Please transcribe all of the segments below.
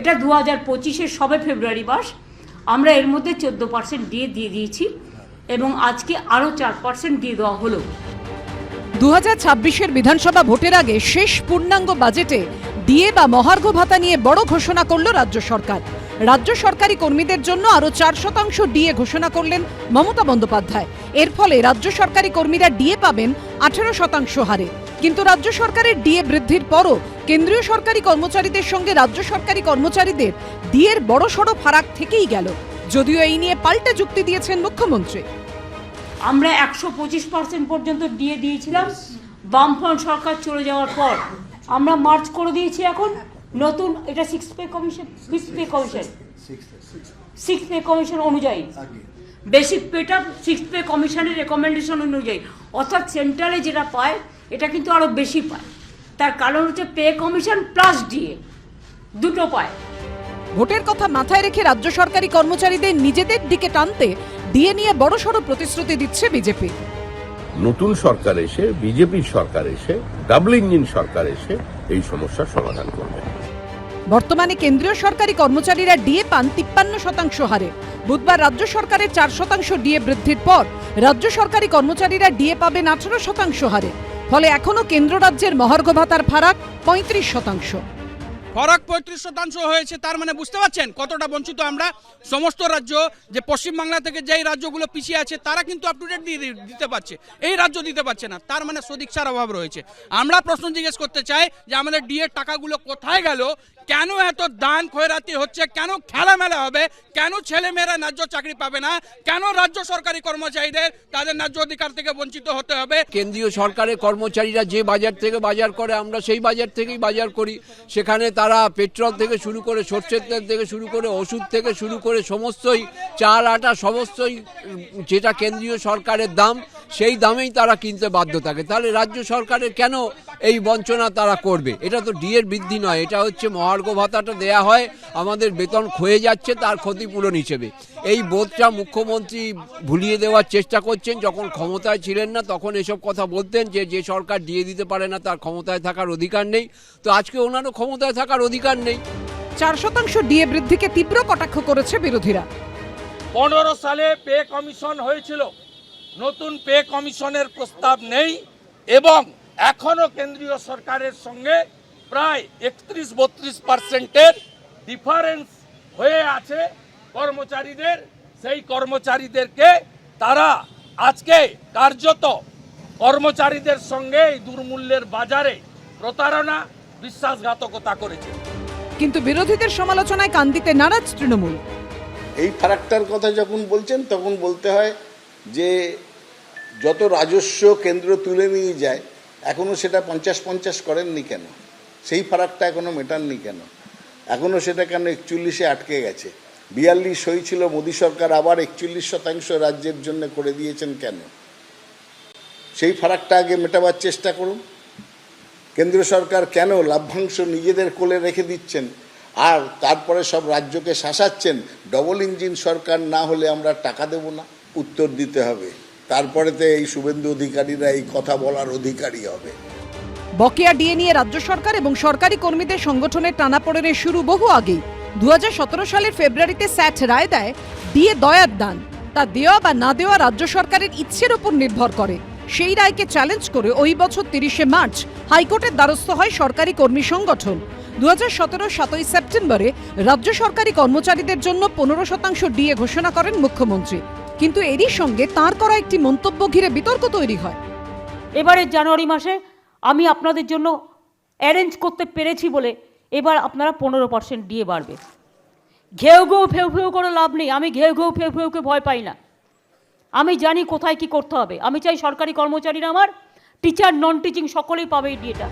এটা 2025-এর সবে ফেব্রুয়ারি মাস। আমরা এর মধ্যে 14% দিয়ে দিয়েছি এবং আজকে আরও 4% দিয়ে দেওয়া হলো। 2026-এর বিধানসভা ভোটের আগে শেষ পূর্ণাঙ্গ বাজেটে ডিএ বা মহার্ঘ ভাতা নিয়ে বড় ঘোষণা করল রাজ্য সরকার। রাজ্য সরকারি কর্মীদের জন্য আরও 4% ডিএ ঘোষণা করলেন মমতা বন্দ্যোপাধ্যায়। এর ফলে রাজ্য সরকারি কর্মীরা ডিএ পাবেন 18% হারে। কিন্তু রাজ্য সরকারের ডিএ বৃদ্ধির পরও কেন্দ্রীয় সরকারি কর্মচারীদের সঙ্গে রাজ্য সরকারি কর্মচারীদের ডিএর বড়সড় ফারাক থেকেই গেল। যদিও এই নিয়ে পাল্টা যুক্তি দিয়েছেন মুখ্যমন্ত্রী। আমরা 125% পর্যন্ত ডিএ দিয়েছিলাম, বামফ্রন্ট সরকার চলে যাওয়ার পর আমরা মার্চ করে দিয়েছি এখন নতুন, এটা 5th পে কমিশন অনুযায়ী, বেসিক পেটা 6th পে কমিশনের রেকমেন্ডেশন অনুযায়ী, অর্থাৎ সেন্ট্রালে যেটা পায় এটা কিন্তু আরও বেশি পায়। তার কারণ হচ্ছে পে কমিশন প্লাস ডিএ দুটো পায়। ভোটের কথা মাথায় রেখে রাজ্য সরকারি কর্মচারীদের নিজেদের দিকে টানতে ডিএ নিয়ে বড়সড় প্রতিশ্রুতি দিচ্ছে বিজেপি। নতুন সরকার এসে, বিজেপির সরকার এসে, ডাবল ইঞ্জিন সরকার এসে এই সমস্যার সমাধান করবে। বর্তমানে কেন্দ্রীয় সরকারি কর্মচারীরা ডিএ পান 53% হারে। বুধবার রাজ্য সরকারের 4% ডিএ বৃদ্ধির পর রাজ্য সরকারি কর্মচারীরা ডিএ পাবেন 18% হারে। ফলে এখনো কেন্দ্র রাজ্যের মহার্ঘ ভাতার ফারাক 35%। ফরাক 35% হয়েছে। তার মানে বুঝতে পারছেন কতটা বঞ্চিত আমরা। সমস্ত রাজ্য, যে পশ্চিমবাংলা থেকে যেই রাজ্যগুলো পিছিয়ে আছে তারা কিন্তু আপ টু ডেট দিতে পারছে, এই রাজ্য দিতে পারছে না। তার মানে সদিচ্ছার অভাব রয়েছে। আমরা প্রশ্ন জিজ্ঞেস করতে চাই যে আমাদের ডিএর টাকাগুলো কোথায় গেল, কেন এত দান খয়রাতি হচ্ছে, কেন খেলামেলা হবে, কেন ছেলেমেয়েরা ন্যায্য চাকরি পাবে না, কেন রাজ্য সরকারি কর্মচারীদের তাদের ন্যায্য অধিকার থেকে বঞ্চিত হতে হবে। কেন্দ্রীয় সরকারের কর্মচারীরা যে বাজার থেকে বাজার করে আমরা সেই বাজার থেকেই বাজার করি। সেখানে তারা পেট্রোল থেকে শুরু করে, সরষের তেল থেকে শুরু করে, ওষুধ থেকে শুরু করে সমস্তই, চাল আটা সমস্তই যেটা কেন্দ্রীয় সরকারের দাম সেই দামেই তারা কিনতে বাধ্য থাকে। তাহলে রাজ্য সরকারের কেন এই বঞ্চনা তারা করবে? এটা তো ডিএর বৃদ্ধি নয়, এটা হচ্ছে মহার্ঘ ভাতাটা দেয়া হয়, আমাদের বেতন ক্ষয়ে যাচ্ছে তার ক্ষতিপূরণ হিসেবে। এই বোধটা মুখ্যমন্ত্রী ভুলিয়ে দেওয়ার চেষ্টা করছেন। যখন ক্ষমতায় ছিলেন না তখন এসব কথা বলতেন যে সরকার দিয়ে দিতে পারে না তার ক্ষমতায় থাকার অধিকার নেই। তো আজকে ওনারও ক্ষমতায় থাকার অধিকার নেই। 4% ডিএ বৃদ্ধিকে তীব্র কটাক্ষ করেছে বিরোধীরা। 15 সালে পে কমিশন হয়েছিল, নতুন পে কমিশনের প্রস্তাব নেই এবং এখনো কেন্দ্রীয় সরকারের সঙ্গে প্রায় 31-32% ডিফারেন্স হয়ে আছে কর্মচারীদের। সেই কর্মচারীদেরকে তারা আজকে কার্যত কর্মচারীদের সঙ্গে এই দুর্মূল্যের বাজারে প্রতারণা, বিশ্বাসঘাতকতা করেছে। কিন্তু বিরোধীদের সমালোচনায় কান দিতে নারাজ তৃণমূল। এই ফারাকটার কথা যখন বলছেন তখন বলতে হয় যে যত রাজস্ব কেন্দ্র তুলে নিয়ে যায় এখনও সেটা 50-50 করেননি কেন? সেই ফারাকটা এখনও মেটাননি কেন? এখনও সেটা কেন 41-এ আটকে গেছে? 42 হয়েছিল, মোদী সরকার আবার 41% রাজ্যের জন্য করে দিয়েছেন কেন? সেই ফারাকটা আগে মেটাবার চেষ্টা করুন। কেন্দ্র সরকার কেন লাভ্যাংশ নিজেদের কোলে রেখে দিচ্ছেন আর তারপরে সব রাজ্যকে শাসাচ্ছেন? ডবল ইঞ্জিন সরকার না হলে আমরা টাকা দেব না, উত্তর দিতে হবে। তারপরেতে এই শুভেন্দু অধিকারীরা এই কথা বলার অধিকারী হবে। বকেয়া ডিএ নিয়ে রাজ্য সরকার এবং সরকারি কর্মীদের সংগঠনের টানাপোড়েনের শুরু বহু আগেই। 2017 সালের ফেব্রুয়ারিতে স্যাট রায় দেয় ডিএ দয়ার দান, তা দেওয়া বা না দেওয়া রাজ্য সরকারের ইচ্ছের উপর নির্ভর করে। সেই রায়কে চ্যালেঞ্জ করে ওই বছর 30শে মার্চ হাইকোর্টের দ্বারস্থ হয় সরকারি কর্মী সংগঠন। 2017 7ই সেপ্টেম্বরে রাজ্য সরকারি কর্মচারীদের জন্য 15% ডিএ ঘোষণা করেন মুখ্যমন্ত্রী। কিন্তু এরই সঙ্গে তাঁর করা একটি মন্তব্য ঘিরে বিতর্ক তৈরি হয়। এবারে জানুয়ারি মাসে আমি আপনাদের জন্য অ্যারেঞ্জ করতে পেরেছি বলে এবার আপনারা 15% ডিএ বাড়বে। ঘেউ ফেউ করে লাভ নেই। আমি ঘেউ ফেউকে ভয় পাই না। আমি জানি কোথায় কি করতে হবে। আমি চাই সরকারি কর্মচারীরা, আমার টিচার, নন টিচিং সকলেই পাবে এই ডিএটা।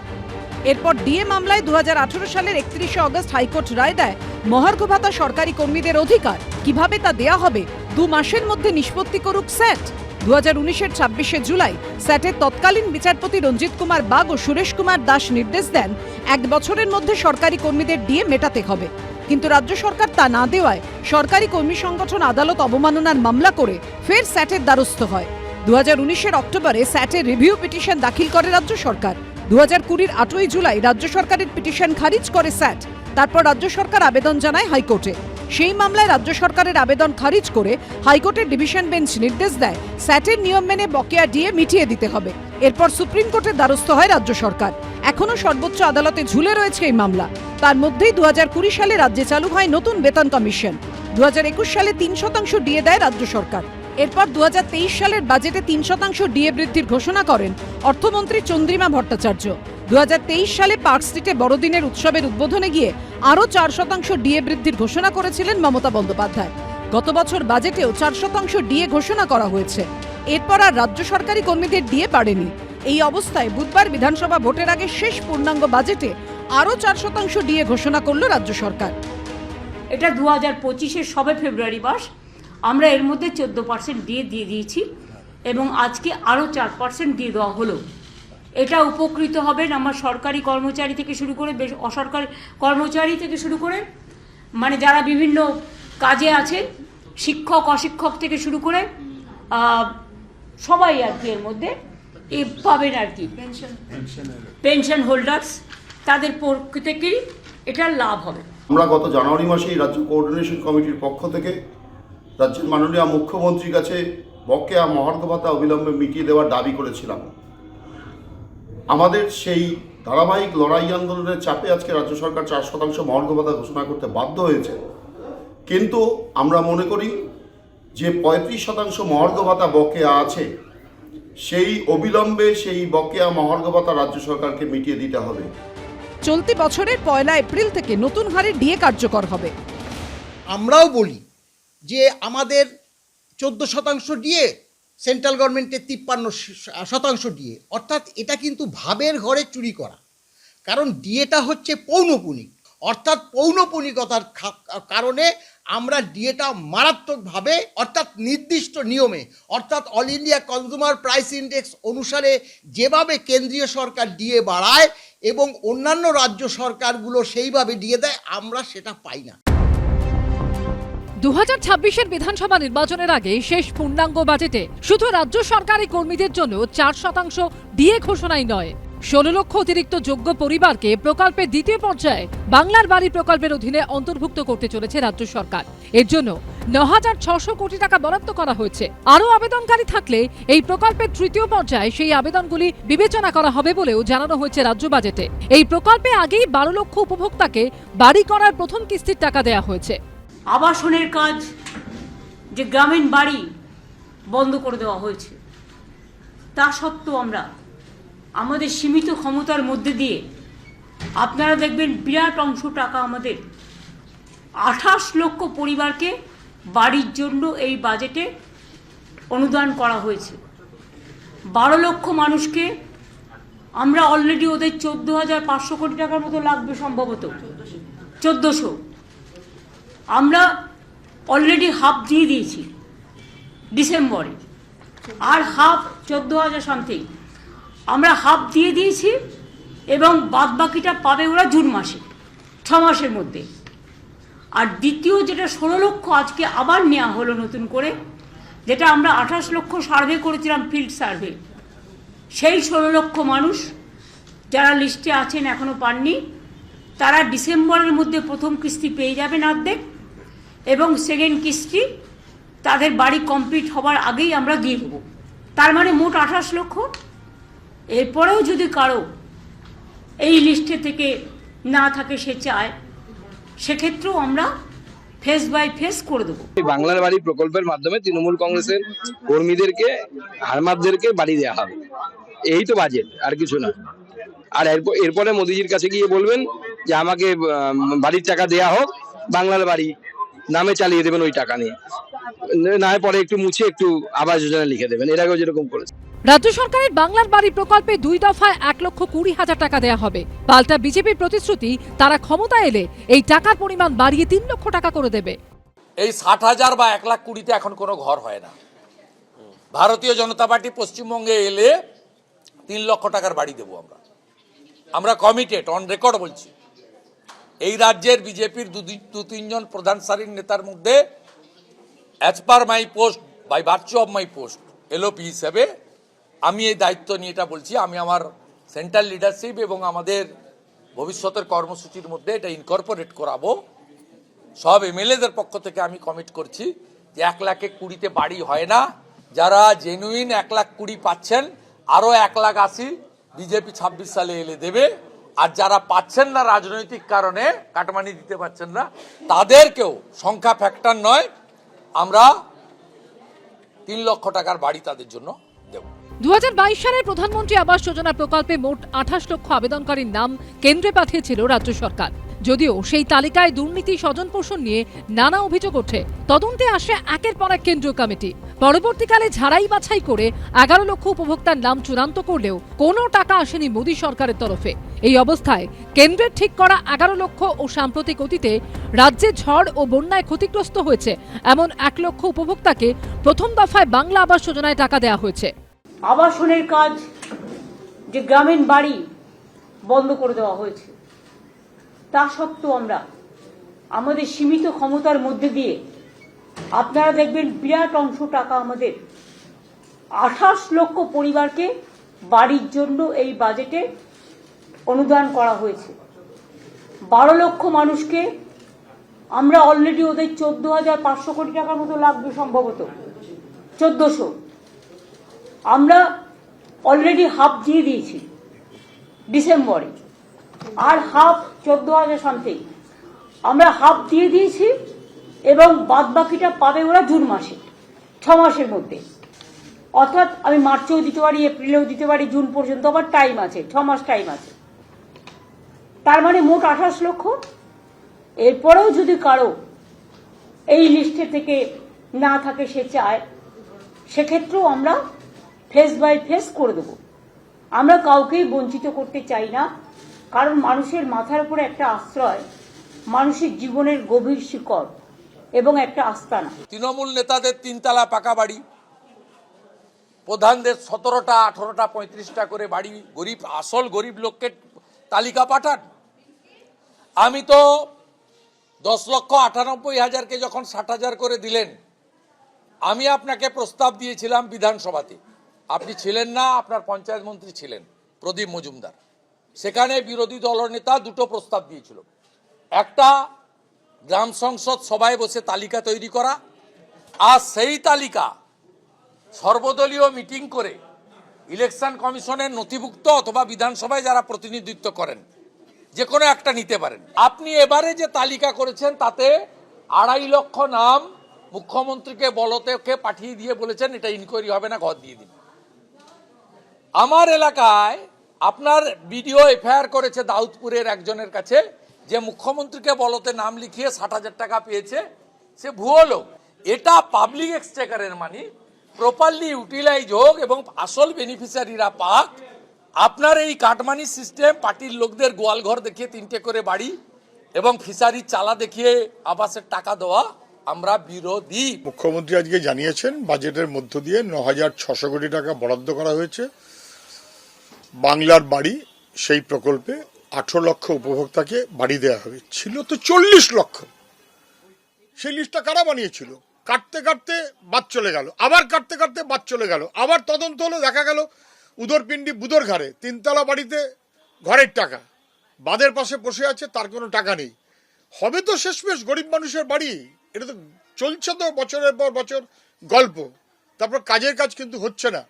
এরপর ডিএ মামলায় 2018 সালের 31শে অগস্ট হাইকোর্ট রায় দেয় মহার্ঘ ভাতা সরকারি কর্মীদের অধিকার। কিভাবে তা দেয়া হবে 2 মাসের মধ্যে নিষ্পত্তি করুক স্যাট। 2019-এর 26শে জুলাই স্যাটের তৎকালীন বিচারপতি রঞ্জিত কুমার বাগ ও সুরেশ কুমার দাস নির্দেশ দেন 1 বছরের মধ্যে সরকারি কর্মীদের ডিএ মেটাতে হবে। কিন্তু রাজ্য সরকার তা না দেওয়ায় সরকারি কর্মী সংগঠন আদালত অবমাননার মামলা করে ফের স্যাটের দ্বারস্থ হয়। 2019-এর অক্টোবরে স্যাটের রিভিউ পিটিশন দাখিল করে রাজ্য সরকার। 2020-এর 8ই জুলাই রাজ্য সরকারের পিটিশন খারিজ করে স্যাট। তারপর রাজ্য সরকার আবেদন জানায় হাইকোর্টে। সেই মামলায় রাজ্য সরকারের আবেদন খারিজ করে হাইকোর্টের ডিভিশন বেঞ্চ নির্দেশ দেয় স্যাটের নিয়ম মেনে বকেয়া ডিএ মিটিয়ে দিতে হবে। এরপর সুপ্রিম কোর্টের দ্বারস্থ হয় রাজ্য সরকার। এখনো সর্বোচ্চ আদালতে ঝুলে রয়েছে এই মামলা। তার মধ্যেই 2020 সালে রাজ্যে চালু হয় নতুন বেতন কমিশন। 2021 সালে 3% ডিএ দেয় রাজ্য সরকার। এরপর 2023 সালের বাজেটে 3% ডিএ বৃদ্ধির ঘোষণা করেন অর্থমন্ত্রী চন্দ্রিমা ভট্টাচার্য। 2023 সালে পার্ক স্ট্রিটে বড়দিনের উৎসবের উদ্বোধনে গিয়ে আরও 4% ডিএ বৃদ্ধির ঘোষণা করেছিলেন মমতা বন্দ্যোপাধ্যায়। গত বছর বাজেটেও 4% ডিএ ঘোষণা করা হয়েছে। এরপর আর রাজ্য সরকারি কর্মীদের ডিএ বাড়েনি। এই অবস্থায় বুধবার বিধানসভা ভোটের আগে শেষ পূর্ণাঙ্গ বাজেটে আরও 4% ডিএ ঘোষণা করল রাজ্য সরকার। এটা 2025-এর সবে ফেব্রুয়ারি মাস, আমরা এর মধ্যে 14% ডিএ দিয়ে দিয়েছি এবং আজকে আরও 4% দিয়ে দেওয়া হলো। এটা উপকৃত হবেন আমার সরকারি কর্মচারী থেকে শুরু করে অসরকারি কর্মচারী থেকে শুরু করে মানে যারা বিভিন্ন কাজে আছে, শিক্ষক অশিক্ষক থেকে শুরু করে সবাই আর কি এর মধ্যে পাবেন আর কি। পেনশন হোল্ডার্স তাদের প্রত্যেকেই এটার লাভ হবে। আমরা গত জানুয়ারি মাসেই রাজ্য কোঅর্ডিনেশন কমিটির পক্ষ থেকে রাজ্যের মাননীয় মুখ্যমন্ত্রীর কাছে বকেয়া মহার্ঘ ভাতা অবিলম্বে মিটিয়ে দেওয়ার দাবি করেছিলাম। আমাদের সেই ধারাবাহিক লড়াই আন্দোলনের চাপে আজকে রাজ্য সরকার 4% মহার্ঘ ভাতা ঘোষণা করতে বাধ্য হয়েছে। কিন্তু আমরা মনে করি যে 35% মহার্ঘ ভাতা বকেয়া আছে, সেই অবিলম্বে সেই বকেয়া মহার্ঘ ভাতা রাজ্য সরকারকে মিটিয়ে দিতে হবে। চলতি বছরের 1 এপ্রিল থেকে নতুন হারে ডিএ কার্যকর হবে। আমরাও বলি যে আমাদের 14% ডিএ, সেন্ট্রাল গভর্নমেন্টের 53% ডিএ, অর্থাৎ এটা কিন্তু ভাবের ঘরে চুরি করা। কারণ ডিএটা হচ্ছে পৌনপুনিক, অর্থাৎ পৌনপুনিকতার কারণে আমরা ডিএটা মারাত্মকভাবে অর্থাৎ নির্দিষ্ট নিয়মে অর্থাৎ all India consumer price index অনুসারে যেভাবে কেন্দ্রীয় সরকার ডিএ বাড়ায় এবং অন্যান্য রাজ্য সরকারগুলো সেইভাবে ডিএ দেয়, আমরা সেটা পাই না। 2026-এর বিধানসভা নির্বাচনের আগে শেষ পূর্ণাঙ্গ বাজেটে শুধু রাজ্য সরকারি কর্মীদের জন্য 4% ডিএ ঘোষণাই নয়, 16 লক্ষ অতিরিক্ত যোগ্য পরিবারকে প্রকল্পের দ্বিতীয় পর্যায়ে বাংলার বাড়ি প্রকল্পের অধীনে অন্তর্ভুক্ত করতে চলেছে রাজ্য সরকার। এর জন্য 9,600 কোটি টাকা বরাদ্দ করা হয়েছে। আরও আবেদনকারী থাকলে এই প্রকল্পের তৃতীয় পর্যায়ে সেই আবেদনগুলি বিবেচনা করা হবে বলেও জানানো হয়েছে রাজ্য বাজেটে। এই প্রকল্পে আগেই 12 লক্ষ উপভোক্তাকে বাড়ি করার প্রথম কিস্তির টাকা দেওয়া হয়েছে। আবাসনের কাজ, যে গ্রামীণ বাড়ি বন্ধ করে দেওয়া হয়েছে, তা সত্ত্বেও আমরা আমাদের সীমিত ক্ষমতার মধ্যে দিয়ে আপনারা দেখবেন বিরাট অংশ টাকা আমাদের 28 লক্ষ পরিবারকে বাড়ির জন্য এই বাজেটে অনুদান করা হয়েছে। 12 লক্ষ মানুষকে আমরা অলরেডি ওদের 14,500 কোটি টাকার মতো লাগবে, সম্ভবত 1400, আমরা অলরেডি হাফ দিয়ে দিয়েছি ডিসেম্বরে, আর হাফ 14,000 সামথিং আমরা হাফ দিয়ে দিয়েছি এবং বাদবাকিটা পাবে ওরা জুন মাসে, 6 মাসের মধ্যে। আর দ্বিতীয় যেটা 16 লক্ষ আজকে আবার নেওয়া হলো নতুন করে, যেটা আমরা 28 লক্ষ সার্ভে করেছিলাম, ফিল্ড সার্ভে, সেই 16 লক্ষ মানুষ যারা লিস্টে আছেন এখনো পাননি, তারা ডিসেম্বরের মধ্যে প্রথম কিস্তি পেয়ে যাবেন অর্ধেক, এবং সেকেন্ড কিস্তি তাদের বাড়ি কমপ্লিট হবার আগেই আমরা দিয়ে দেবো। তার মানে মোট 28 লক্ষ। এরপরেও যদি কারো এই লিস্টে থেকে না থাকে, সে চায়, সেক্ষেত্রেও আমরা ফেস বাই ফেস করে দেবো। বাংলার বাড়ি প্রকল্পের মাধ্যমে তৃণমূল কংগ্রেসের কর্মীদেরকে, হারমাতদেরকে বাড়ি দেওয়া হবে। এই তো বাজেট, আর কিছু না। আর এরপরে মোদিজির কাছে গিয়ে বলবেন যে আমাকে বাড়ির টাকা দেয়া হোক, বাংলার বাড়ি নামে চালিয়ে দেবেন ওই টাকা নিয়ে, না পরে একটু মুছে একটু আবাস যোজনা লিখে দেবেন, এর আগেও যেরকম করেছে। রাজ্য সরকারের বাংলার বাড়ি প্রকল্পে 2 দফায় 1,20,000 টাকা দেওয়া হবে। পাল্টা বিজেপির প্রতিশ্রুতি, তারা ক্ষমতা এলে এই টাকার পরিমাণ বাড়িয়ে 3 লক্ষ টাকা করে দেবে। এই 60,000 বা 1,20,000 এখন কোনো ঘর হয় না। ভারতীয় জনতা পার্টি পশ্চিমবঙ্গে এলে 3 লক্ষ টাকার বাড়ি দেবো আমরা কমিটেড, অন রেকর্ড বলছি। এই রাজ্যের বিজেপির 2-3 জন প্রধান সারির নেতার মধ্যে, as per my post, by virtue of my post, LOP হিসেবে আমি এই দায়িত্ব নিয়ে এটা বলছি। আমি আমার সেন্ট্রাল লিডারশিপ এবং আমাদের ভবিষ্যতের কর্মসূচির মধ্যে এটা ইনকর্পোরেট করাবো। সব এমএলএদের পক্ষ থেকে আমি কমিট করছি যে 1,20,000 বাড়ি হয় না, যারা জেনুইন 1,20,000 পাচ্ছেন আরও 1,80,000 বিজেপি 26 সালে এলে দেবে, আর যারা পাচ্ছেন না রাজনৈতিক কারণে কাটমানি দিতে পারছেন না তাদেরকেও, সংখ্যা ফ্যাক্টর নয়, আমরা 3 লক্ষ টাকার বাড়ি তাদের জন্য দেব। 2022 সালের প্রধানমন্ত্রী আবাস যোজনা প্রকল্পে মোট 28 লক্ষ আবেদনকারীর নাম কেন্দ্রে পাঠিয়েছিল রাজ্য সরকার। যদিও সেই তালিকায় দুর্নীতি, স্বজনপোষণ নিয়ে নানা অভিযোগ ওঠে। তদন্তে আসে একের পর এক কেন্দ্রীয় কমিটি। পরবর্তীকালে ঝাড়াই বাছাই করে 11 লক্ষ উপভোক্তার নাম চূড়ান্ত করলেও কোনো টাকা আসেনি মোদী সরকারের তরফে। এই অবস্থায় কেন্দ্রের ঠিক করা 11 লক্ষ ও সাম্প্রতিক অতীতে রাজ্যে ঝড় ও বন্যায় ক্ষতিগ্রস্ত হয়েছে এমন 1 লক্ষ উপভোক্তাকে প্রথম দফায় বাংলা আবাস যোজনায় টাকা দেওয়া হয়েছে। আবাসনের কাজ, যে গ্রামীণ বাড়ি বন্ধ করে দেওয়া হয়েছে, তা সত্ত্বেও আমরা আমাদের সীমিত ক্ষমতার মধ্যে দিয়ে, আপনারা দেখবেন বিরাট অংশ টাকা আমাদের 28 লক্ষ পরিবারকে বাড়ির জন্য এই বাজেটে অনুদান করা হয়েছে। 12 লক্ষ মানুষকে আমরা অলরেডি ওদের 14,500 কোটি টাকার মতো লাগবে, সম্ভবত 1400। আমরা অলরেডি হাফ দিয়ে দিয়েছি ডিসেম্বরে, আর হাফ 14,000 সামথিং আমরা হাফ দিয়ে দিয়েছি, এবং বাদ বাকিটা পাবে ওরা জুন মাসে, 6 মাসের মধ্যে। অর্থাৎ আমি মার্চেও দিতে পারি, এপ্রিলেও দিতে পারি, জুন পর্যন্ত আবার টাইম আছে, 6 মাস টাইম আছে। তার মানে মোট 28 লক্ষ। এরপরেও যদি কারো এই লিস্টে থেকে না থাকে, সে চায়, সেক্ষেত্রেও আমরা ফেস বাই ফেস করে দেব। আমরা কাউকেই বঞ্চিত করতে চাই না, কারণ মানুষের মাথার উপরে একটা আশ্রয়, মানুষের জীবনের গভীর শিকড় এবং একটা আস্তানা। তৃণমূল নেতাদের 3 তলা পাকা বাড়ি, প্রধানদের 17টা 18টা 35টা করে বাড়ি, গরিব, আসল গরিব লোককে তালিকা পাঠান। আমি তো 10,98,000কে যখন 60,000 করে দিলেন, আমি আপনাকে প্রস্তাব দিয়েছিলাম বিধানসভাতে, আপনি ছিলেন না, আপনার পঞ্চায়েত মন্ত্রী ছিলেন প্রদীপ মজুমদার। সেখানে বিরোধী দলনেতা 2টো প্রস্তাব দিয়েছিল। একটা, গ্রাম সংসদ সভায় বসে তালিকা তৈরি করা, আর সেই তালিকা সর্বদলীয় মিটিং করে ইলেকশন কমিশনের নথিভুক্ত অথবা বিধানসভায় যারা প্রতিনিধিত্ব করেন যে কোনো একটা নিতে পারেন। আপনি এবারে যে তালিকা করেছেন তাতে 2.5 লক্ষ নাম মুখ্যমন্ত্রীকে বলতে পাঠিয়ে দিয়ে বলেছেন এটা ইনকোয়ারি হবে না, ঘর দিয়ে দিন। আমার এলাকায় আপনার বিডিও এফআইআর করেছে দাউদপুরের একজনের কাছে, যে মুখ্যমন্ত্রীকে বলতে নাম লিখিয়ে 60,000 টাকা পেয়েছে, সে ভুয়ো লোক। এটা পাবলিক এক্সচেকারের মানি প্রপারলি ইউটিলাইজ হোক এবং আসল বেনিফিশিয়ারিরা পাক। আপনার এই কাটমানি সিস্টেম, পার্টির লোকদের গোয়ালঘর দেখিয়ে 3টে করে বাড়ি এবং ফিশারির চালা দেখিয়ে আবাসের টাকা দেওয়া, আমরা বিরোধী। মুখ্যমন্ত্রী আজকে জানিয়েছেন বাজেটের মধ্য দিয়ে 9,600 কোটি টাকা বরাদ্দ করা হয়েছে বাংলার বাড়ি, সেই প্রকল্পে 18 লক্ষ উপভোক্তাকে বাড়ি দেওয়া হবে। ছিল তো 40 লক্ষ। সেই লিস্টটা কারা বানিয়েছিল? কাটতে কাটতে বাদ চলে গেল, আবার কাটতে কাটতে বাদ চলে গেল, আবার তদন্ত হলো, দেখা গেল উদরপিণ্ডি বুদর ঘাড়ে 3 তলা বাড়িতে ঘরের টাকা, বাঁধের পাশে বসে আছে, তার কোনো টাকা নেই। হবে তো শেষমেশ গরিব মানুষের বাড়ি। এটা তো চলছে তো বছরের পর বছর গল্প, তারপর কাজের কাজ কিন্তু হচ্ছে না।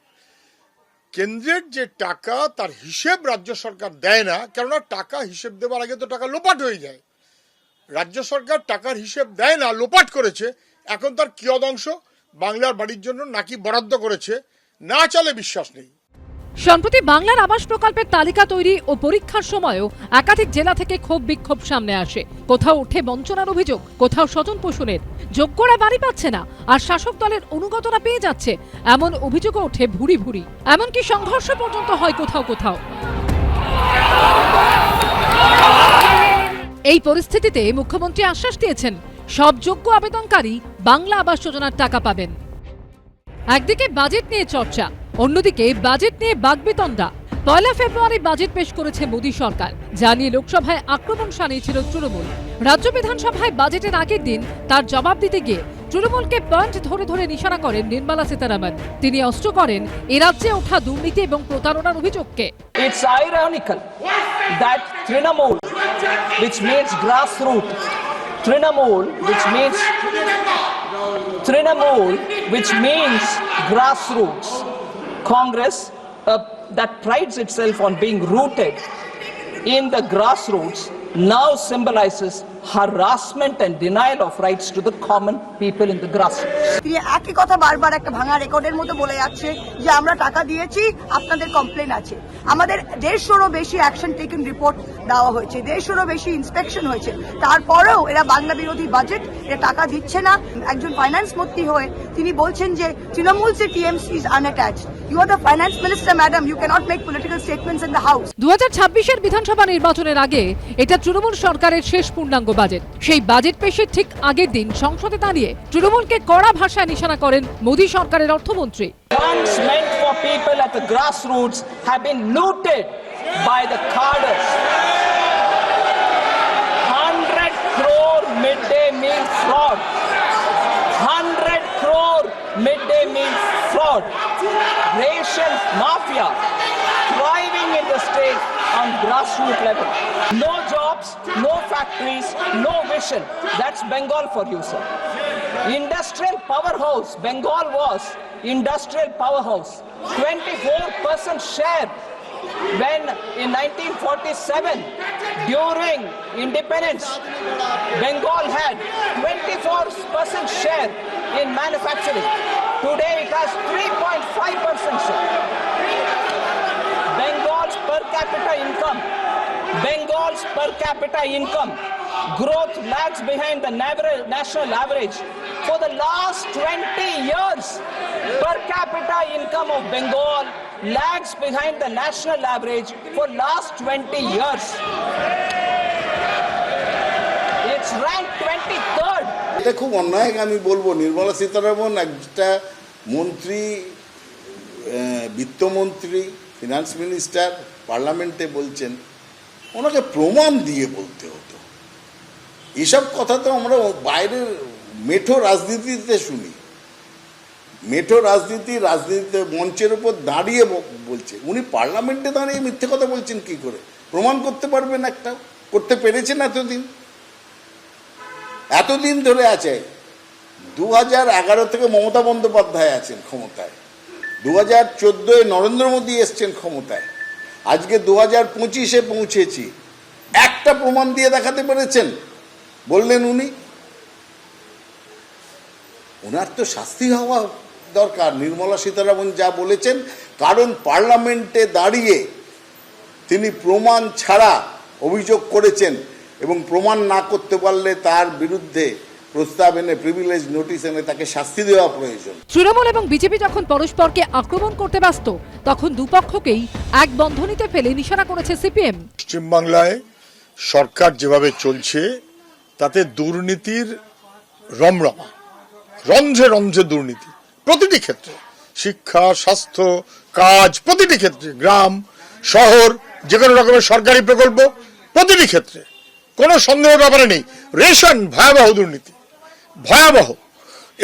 কেন্দ্রের যে টাকা তার হিসেব রাজ্য সরকার দেয় না, কেননা টাকা হিসেব দেওয়ার আগে তো টাকা লোপাট হয়ে যায়। রাজ্য সরকার টাকার হিসেব দেয় না, লোপাট করেছে। এখন তার কিয়দংশ বাংলার বাড়ির জন্য নাকি বরাদ্দ করেছে, না চলে বিশ্বাস নেই। সম্প্রতি বাংলার আবাস প্রকল্পের তালিকা তৈরি ও পরীক্ষার সময়ও একাধিক জেলা থেকে ক্ষোভ বিক্ষোভ সামনে আসে। কোথাও ওঠে বঞ্চনার অভিযোগ, কোথাও স্বজন পোষণের। যোগ্যরা বাড়ি পাচ্ছে না আর শাসক দলের অনুগতরা পেয়ে যাচ্ছে, এমন অভিযোগও ওঠে ভুরি ভুরি। এমনকি সংঘর্ষ পর্যন্ত হয় কোথাও কোথাও। এই পরিস্থিতিতে মুখ্যমন্ত্রী আশ্বাস দিয়েছেন সব যোগ্য আবেদনকারী বাংলা আবাস যোজনার টাকা পাবেন। একদিকে বাজেট নিয়ে চর্চা, অন্যদিকে বাজেট নিয়ে বাগবিতণ্ডা। 1 ফেব্রুয়ারি বাজেট পেশ করেছে মোদী সরকার, যা নিয়ে লোকসভায় আক্রমণ শানিয়েছিল তৃণমূল। রাজ্য বিধানসভায় বাজেটের আগের দিন তার জবাব দিতে গিয়ে তৃণমূলকে পয়েন্ট ধরে ধরে নিশানা করেন নির্মলা সীতারামন। তিনি অস্ত্র করেন এ রাজ্যে ওঠা দুর্নীতি এবং প্রতারণার অভিযোগকে। It's ironical that Trinamool, which means grassroots, Trinamool, which means grassroots, Congress that prides itself on being rooted in the grassroots now symbolizes harassment and denial of rights to the common people in the grassroots. তিনি একই কথা বারবার একটা ভাঙা রেকর্ডের মতো বলে যাচ্ছে যে আমরা টাকা দিয়েছি, আপনাদের কমপ্লেন আছে। আমাদের 150-রও বেশি অ্যাকশন টেকেন রিপোর্ট দেওয়া হয়েছে, 150-রও বেশি ইন্সপেকশন হয়েছে, তারপরেও এরা বাংলা বিরোধী বাজেট এরা টাকা দিচ্ছে না। একজন ফাইন্যান্স মন্ত্রী হয়ে তিনি বলছেন যে তৃণমূল সে TMC is unattached. You are the finance minister madam, you cannot make political statements in the house. 2026-এর বিধানসভা নির্বাচনের আগে এটা তৃণমূল সরকারের শেষ পূর্ণাঙ্গ বাজেট। সেই বাজেট পেশের ঠিক আগের দিন সংসদে দাঁড়িয়ে তৃণমূলকে কড়া ভাষায় নিশানা করেন মোদী সরকারের অর্থমন্ত্রী। Funds meant for people at the grassroots have been looted by the cadres. 100 crore midday meal fraud. 100 crore midday meal fraud. Ration mafia thriving in the state on grassroots level. No jobs, no factories, no vision. That's Bengal for you, sir. Industrial powerhouse, Bengal was industrial powerhouse. 24% share when in 1947 during independence Bengal had 24% share in manufacturing. Today it has 3.5% share. Bengal's per capita income growth lags behind the national average. For the last 20 years, per capita income of Bengal lags behind the national average for last 20 years. It's ranked 23rd. এটা খুব অন্যায় আমি বলবো। নির্মলা সীতারামন একটা মন্ত্রী, বিত্তমন্ত্রী, finance minister পার্লামেন্টে বলছেন, ওনাকে প্রমাণ দিয়ে বলতে হতো। এসব কথা তো আমরা বাইরের মেঠো রাজনীতিতে শুনি। মেঠো রাজনীতিতে মঞ্চের উপর দাঁড়িয়ে বলছে, উনি পার্লামেন্টে দাঁড়িয়ে মিথ্যে কথা বলছেন কি করে? প্রমাণ করতে পারবেন একটা? করতে পেরেছেন এতদিন ধরে আছে। 2011 থেকে মমতা বন্দ্যোপাধ্যায় আছেন ক্ষমতায়, 2014 নরেন্দ্র মোদী এসছেন ক্ষমতায়, আজকে 2025-এ পৌঁছেছি। একটা প্রমাণ দিয়ে দেখাতে পেরেছেন? বললেন উনি। ওনার তো শাস্তি হওয়া দরকার। নির্মলা সীতারামন যা বলেছেন, কারণ পার্লামেন্টে দাঁড়িয়ে তিনি প্রমাণ ছাড়া অভিযোগ করেছেন এবং প্রমাণ না করতে পারলে তার বিরুদ্ধে প্রস্তাব এনে প্রিভিলেজ নোটিশ এনে তাকে শাস্তি দেওয়া প্রয়োজন। তৃণমূল এবং বিজেপি যখন পরস্পরকে আক্রমণ করতে ব্যস্ত, তখন দুপক্ষকেই এক বন্ধনীতে ফেলে নিশানা করেছে সিপিএম। পশ্চিমবাংলায় সরকার যেভাবে চলছে তাতে দুর্নীতির রমরমা, রঞ্জে রঞ্জে দুর্নীতি প্রতিটি ক্ষেত্রে, শিক্ষা, স্বাস্থ্য, কাজ, প্রতিটি ক্ষেত্রে, গ্রাম শহর, যে কোনো রকমের সরকারি প্রকল্প, প্রতিটি ক্ষেত্রে কোনো সন্দেহের ব্যাপারে নেই। রেশন ভয়াবহ দুর্নীতি, ভয়াবহ।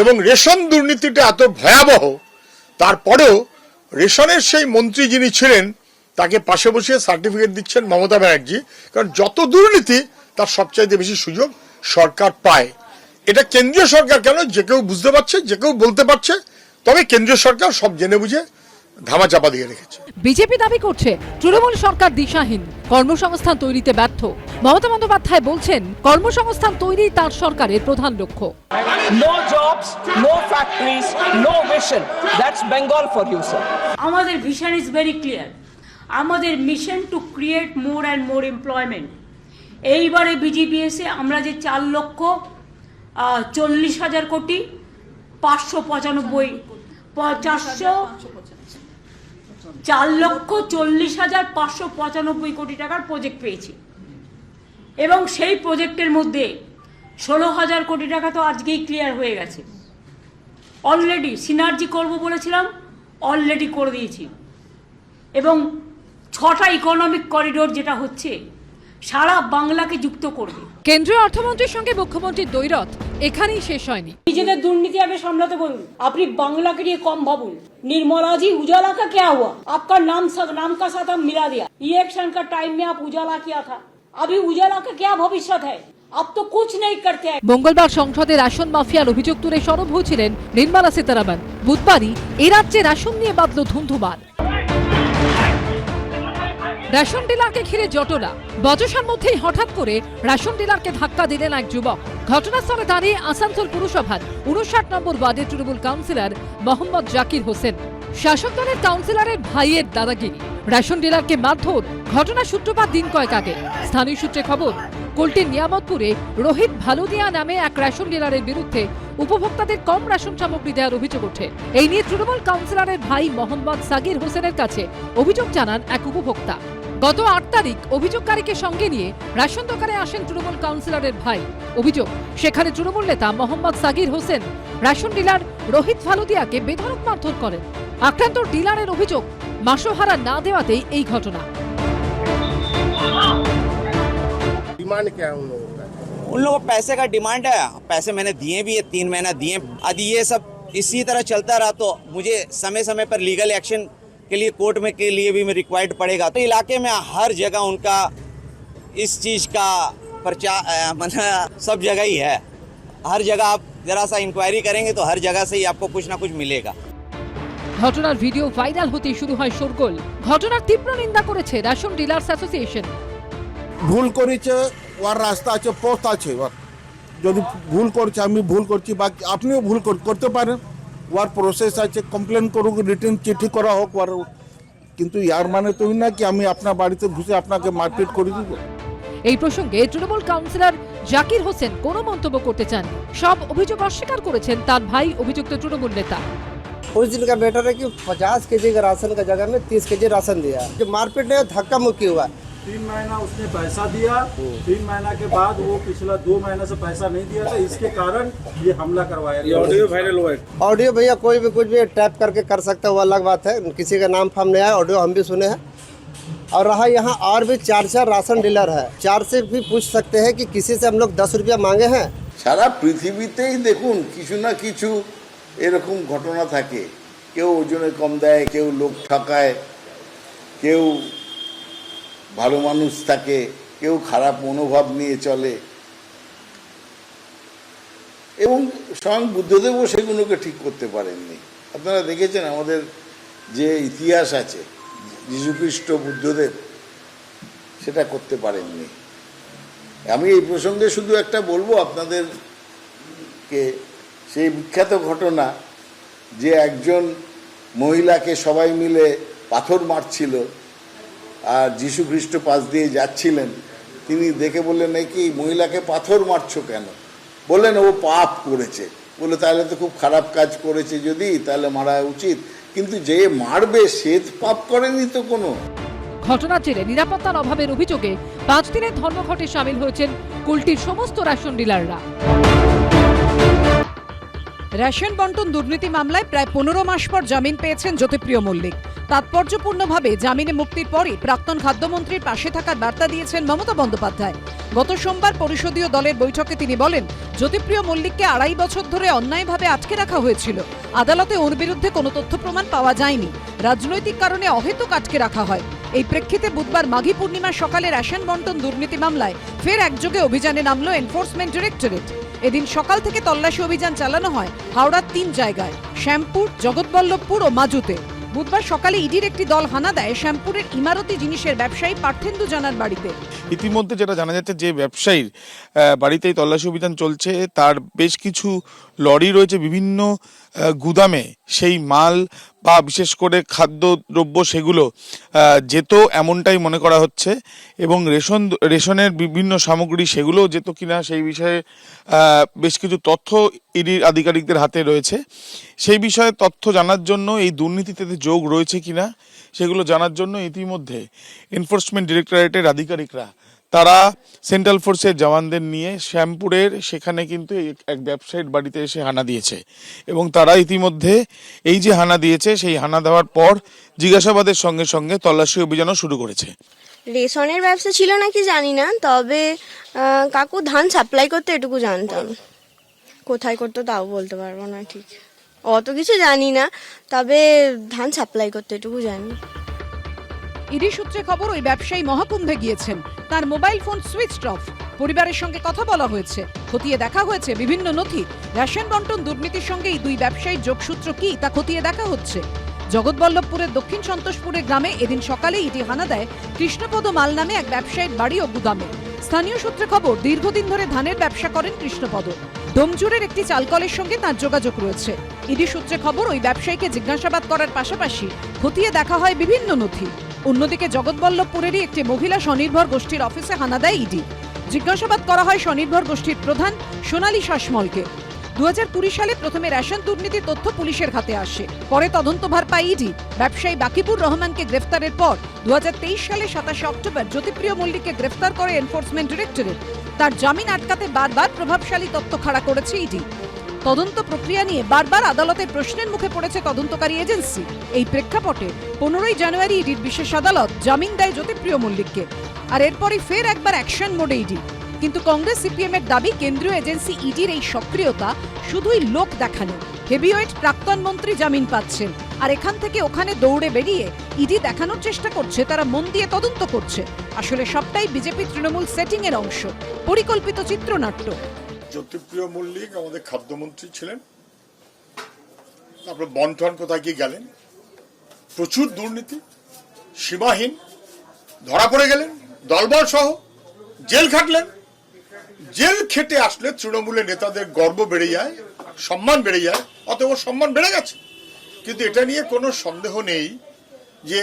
এবং রেশন দুর্নীতিটা এত ভয়াবহ, তারপরেও রেশনের সেই মন্ত্রী যিনি ছিলেন তাকে পাশে বসিয়ে সার্টিফিকেট দিচ্ছেন মমতা ব্যানার্জি, কারণ যত দুর্নীতি তার সবচাইতে বেশি সুযোগ সরকার পায়। এটা কেন্দ্রীয় সরকার কেন, যে কেউ বুঝতে পারছে, যে কেউ বলতে পারছে, তবে কেন্দ্রীয় সরকার সব জেনে বুঝে ধামাচাপা দিয়ে রেখেছে। বিজেপি দাবি করছে তৃণমূল সরকার দিশাহীন, কর্মসংস্থান তৈরিতে ব্যর্থ। মমতা বন্দ্যোপাধ্যায় বলছেন কর্মসংস্থান তৈরি তার সরকারের প্রধান লক্ষ্য। No jobs, no factories, no vision. That's Bengal for you, sir. আমাদের ভিশন ইজ ভেরি ক্লিয়ার। আমাদের mission to create more and more employment. এইবারে বিজিবিএসে আমরা যে 4,40,000 কোটি 4,40,595 কোটি টাকার প্রজেক্ট পেয়েছি এবং সেই প্রজেক্টের মধ্যে 16,000 কোটি টাকা তো আজকেই ক্লিয়ার হয়ে গেছে। অলরেডি সিনার্জি করব বলেছিলাম, অলরেডি করে দিয়েছি। এবং 6টা ইকোনমিক করিডোর যেটা হচ্ছে সারা বাংলাকে যুক্ত করবে। কেন্দ্রীয় অর্থমন্ত্রীর সঙ্গে মুখ্যমন্ত্রীর দ্বৈরথ এখানেই শেষ হয়নি। নিজেদের দুর্নীতি আগে সামলাতে বলুন, আপনি বাংলাকে নিয়ে কম ভাবুন। निर्मला जी उजाला का क्या हुआ? आपका नाम का साथ हम मिला दिया। इलेक्शन का टाइम में आप उजाला किया था, अभी उजाला का क्या भविष्य है? अब तो कुछ नहीं करते हैं। মঙ্গলবার সংসদে রেশন মাফিয়ার অভিযোগ তুলে সরব হয়েছিলেন নির্মলা সীতারামন। বুধবারই এ রাজ্যে রেশন নিয়ে বাঁধল ধুন্ধুমার। রেশন ডিলারকে ঘিরে জটলা, বচসার মধ্যেই হঠাৎ করে রেশন ডিলারকে ধাক্কা দিলেন এক যুবক। ঘটনাস্থলে দাঁড়িয়ে আসানসোল পুরসভার 59 নম্বর ওয়ার্ডের তৃণমূল কাউন্সিলর মোহাম্মদ জাকির হোসেন। শাসক দলের কাউন্সিলরের ভাইয়ের দাদাগিরি, রেশন ডিলারকে মারধর। ঘটনার সূত্রপাত দিন কয়েক আগে। স্থানীয় সূত্রে খবর, কুলটির নিয়ামতপুরে রোহিত ভালুদিয়া নামে এক রেশন ডিলারের বিরুদ্ধে উপভোক্তাদের কম রেশন সামগ্রী দেওয়ার অভিযোগ ওঠে। এই নিয়ে তৃণমূল কাউন্সিলরের ভাই মোহাম্মদ সাগির হোসেনের কাছে অভিযোগ জানান এক উপভোক্তা। গত 8 তারিখ অভিযোগকারীকে সঙ্গে নিয়ে রেশন দোকানে আসেন তৃণমূল কাউন্সিলরের ভাই। অভিযোগ, সেখানে তৃণমূল নেতা মোহাম্মদ সাগির হোসেন রেশন ডিলার রোহিত ভালুদিয়াকে বেধড়ক মারধর করেন। আক্রান্ত ডিলারের অভিযোগ, মাসোহারা না দেওয়াতেই এই ঘটনা। ডিমান্ড क्या है उन लोगों को पैसे का डिमांड है। पैसे मैंने दिए भी है, 3 महीना दिए। यदि ये सब इसी तरह चलता रहा तो मुझे समय समय पर लीगल एक्शन के लिए कोर्ट में के लिए भी रिक्वायर्ड पड़ेगा। तो इलाके में हर जगह उनका इस चीज़ का प्रचार सब जगह ही है। हर जगह आप जरा सा इंक्वायरी करेंगे तो हर जगह से ही आपको कुछ ना कुछ मिलेगा। ঘটনার ভিডিও ভাইরাল হতেই শুরু হয় শোরগোল। ঘটনার তীব্র নিন্দা করেছে রেশন ডিলার্স অ্যাসোসিয়েশন। ভুল করেছে, ওর রাস্তা আছে, পথ আছে। ওর যদি ভুল করছে, আমি ভুল করছি, বাকি আপনিও ভুল করতে পারেন। ওর প্রসেস আছে, কমপ্লেন করুক, রিটেন চিঠি করা হোক ওর। কিন্তু ইয়ার মানে তো না কি আমি আপনার বাড়িতে ঘুষে আপনাকে মারপিট করে দিব। এই প্রসঙ্গে তৃণমূল কাউন্সিলর জাকির হোসেন কোনো মন্তব্য করতে চান। সব অভিযোগ অস্বীকার করেছেন তার ভাই অভিযুক্ত তৃণমূল নেতা। उस दिन का बेटर है कि 50 केजी का राशन का जगह में 30 केजी राशन दिया। जो मारपीट है, धक्का मुक्की हुआ। 3 महीना उसने पैसा दिया, 3 महीना के बाद वो पिछला 2 महीना से पैसा नहीं दिया था, इसके कारण ये हमला करवाया। ऑडियो वायरल हुआ है। ऑडियो भैया कोई भी कुछ भी टैप करके कर सकता है, वो अलग बात है। किसी का नाम फाम नहीं आया, ऑडियो हम भी सुने हैं। और रहा यहाँ और भी 4 राशन डीलर है, 4 से भी पूछ सकते हैं कि किसी से हम लोग 10 रुपया मांगे हैं। সারা পৃথিবীতেই দেখুন কিছু না কিছু এরকম ঘটনা থাকে। কেউ ওজনে কম দেয়, কেউ লোক ঠকায়, কেউ ভালো মানুষ থাকে, কেউ খারাপ মনোভাব নিয়ে চলে। এবং স্বয়ং বুদ্ধদেবও সেগুলোকে ঠিক করতে পারেননি। আপনারা দেখেছেন আমাদের যে ইতিহাস আছে, যীশুখ্রিস্ট বুদ্ধদেব সেটা করতে পারেননি। আমি এই প্রসঙ্গে শুধু একটা বলবো আপনাদেরকে, সেই বিখ্যাত ঘটনা যে একজন মহিলাকে সবাই মিলে পাথর মারছিল আর যীশু খ্রিস্ট পাশ দিয়ে যাচ্ছিলেন। তিনি দেখে বললেন, নাকি মহিলাকে পাথর মারছো কেন? বললেন ও পাপ করেছে। বলে তাহলে তো খুব খারাপ কাজ করেছে, যদি তাহলে মারা উচিত, কিন্তু যে মারবে সে পাপ করেনি তো কোনো। ঘটনার জেরে নিরাপত্তার অভাবের অভিযোগে 5 দিনের ধর্মঘটে সামিল হয়েছেন কুলটির সমস্ত রেশন ডিলাররা। রেশন বন্টন দুর্নীতি মামলায় প্রায় 15 মাস পর জামিন পেয়েছেন জ্যোতিপ্রিয় মল্লিক। তাৎপর্যপূর্ণভাবে জামিনে মুক্তির পরই প্রাক্তন খাদ্যমন্ত্রীর পাশে থাকার বার্তা দিয়েছেন মমতা বন্দ্যোপাধ্যায়। গত সোমবার পরিষদীয় দলের বৈঠকে তিনি বলেন, জ্যোতিপ্রিয় মল্লিককে 2.5 বছর ধরে অন্যায়ভাবে আটকে রাখা হয়েছিল। আদালতে ওর বিরুদ্ধে কোনো তথ্য প্রমাণ পাওয়া যায়নি, রাজনৈতিক কারণে অহেতুক আটকে রাখা হয়। এই প্রেক্ষিতে বুধবার মাঘী পূর্ণিমার সকালে রেশন বন্টন দুর্নীতি মামলায় ফের একযোগে অভিযানে নামল এনফোর্সমেন্ট ডিরেক্টরেট। এদিন সকাল থেকে তল্লাশি অভিযান চালানো হয় হাওড়ার 3 জায়গায়, শ্যামপুর, জগৎবল্লভপুর ও মাজুতে। বুধবার সকালে ইডির একটি দল হানা দেয় শ্যামপুরের ইমারতি জিনিসের ব্যবসায়ী পার্থেন্দু জানার বাড়িতে। ইতিমধ্যে যেটা জানা যাচ্ছে, যে ব্যবসায়ীর বাড়িতেই তল্লাশি অভিযান চলছে, তার বেশ কিছু লরি রয়েছে বিভিন্ন গুদামে। সেই মাল বা বিশেষ করে খাদ্যদ্রব্য সেগুলো যেত এমনটাই মনে করা হচ্ছে, এবং রেশনের বিভিন্ন সামগ্রী সেগুলোও যেত কিনা সেই বিষয়ে বেশ কিছু তথ্য ইডির আধিকারিকদের হাতে রয়েছে। সেই বিষয়ে তথ্য জানার জন্য, এই দুর্নীতিতে যোগ রয়েছে কিনা সেগুলো জানার জন্য ইতিমধ্যে এনফোর্সমেন্ট ডিরেক্টরেটের আধিকারিকরা তারা সেন্ট্রাল ফোর্সের জওয়ানদের নিয়ে শ্যামপুরের সেখানে কিন্তু এক ব্যবসায়ীর বাড়িতে এসে হানা দিয়েছে। এবং তারা ইতিমধ্যে এই যে হানা দিয়েছে, সেই হানা দেওয়ার পর জিজ্ঞাসাবাদের সঙ্গে সঙ্গে তল্লাশি অভিযানও শুরু করেছে। রেশনের ব্যবসা ছিল নাকি জানি না, তবে কাকু ধান সাপ্লাই করতে এটুকু জানতাম। কোথায় করতো তাও বলতে পারবো না ঠিক, অত কিছু জানি না, তবে ধান সাপ্লাই করতে এটুকু জানি। ইডি সূত্রে খবর, ওই ব্যবসায়ী মহাকুম্ভে গিয়েছেন, তার মোবাইল ফোন সুইচড অফ। পরিবারের সঙ্গে কথা বলা হয়েছে, খতিয়ে দেখা হয়েছে বিভিন্ন নথি। রেশন বন্টন দুর্নীতির সঙ্গে এই দুই ব্যবসায়ীর যোগসূত্র কি তা খতিয়ে দেখা হচ্ছে। জগৎবল্লভপুরের দক্ষিণ সন্তোষপুরের গ্রামে এদিন সকালে ইডি হানা দেয় কৃষ্ণপদ মাল নামে এক ব্যবসায়ীর বাড়ি ও গুদামে। স্থানীয় সূত্রে খবর, দীর্ঘদিন ধরে ধানের ব্যবসা করেন কৃষ্ণপদ। ডোমজুরের একটি চালকলের সঙ্গে তার যোগাযোগ রয়েছে। ইডি সূত্রে খবর, ওই ব্যবসায়ীকে জিজ্ঞাসাবাদ করার পাশাপাশি খতিয়ে দেখা হয় বিভিন্ন নথি। অন্যদিকে জগৎবল্লভপুরেরই একটি মহিলা স্বনির্ভর গোষ্ঠীর অফিসে হানা দেয় ইডি। জিজ্ঞাসাবাদ করা হয় স্বনির্ভর গোষ্ঠীর প্রধান সোনালী শাসমলকে। 2020 সালে প্রথমে রেশন দুর্নীতির তথ্য পুলিশের হাতে আসে, পরে তদন্তভার পায় ইডি। ব্যবসায়ী বাকিবুর রহমানকে গ্রেফতারের পর 2023 সালে 27 অক্টোবর জ্যোতিপ্রিয় মল্লিককে গ্রেফতার করে এনফোর্সমেন্ট ডিরেক্টরেট। তার জামিন আটকাতে বারবার প্রভাবশালী তথ্য খাড়া করেছে ইডি। তদন্ত প্রক্রিয়া নিয়ে বারবার আদালতে প্রশ্নের মুখে পড়েছে তদন্তকারী এজেন্সি। এই প্রেক্ষাপটে 15 জানুয়ারি ইডির বিশেষ আদালত জামিন দেয় জ্যোতিপ্রিয় মল্লিককে। আর এরপরই ফের একবার অ্যাকশন মোডে ইডি। কিন্তু কংগ্রেস সিপিএম এর দাবি, কেন্দ্রীয় এজেন্সি ইডির এই সক্রিয়তা শুধুই লোক দেখানো। হেভিওয়েট প্রাক্তন মন্ত্রী জামিন পাচ্ছেন, আর এখান থেকে ওখানে দৌড়ে বেরিয়ে ইডি দেখানোর চেষ্টা করছে তারা মন দিয়ে তদন্ত করছে। আসলে সবটাই বিজেপি তৃণমূল সেটিং এর অংশ, পরিকল্পিত চিত্রনাট্য। জ্যোতিপ্রিয় মল্লিক আমাদের খাদ্যমন্ত্রী ছিলেন, তারপর বন্টন কোথায় গিয়ে গেলেন, প্রচুর দুর্নীতি, সীমাহীন, ধরা পড়ে গেলেন দলবল সহ, জেল খাটলেন। জেল খেটে আসলে তৃণমূলের নেতাদের গর্ব বেড়ে যায়, সম্মান বেড়ে যায়, অতএব সম্মান বেড়ে গেছে। কিন্তু এটা নিয়ে কোনো সন্দেহ নেই যে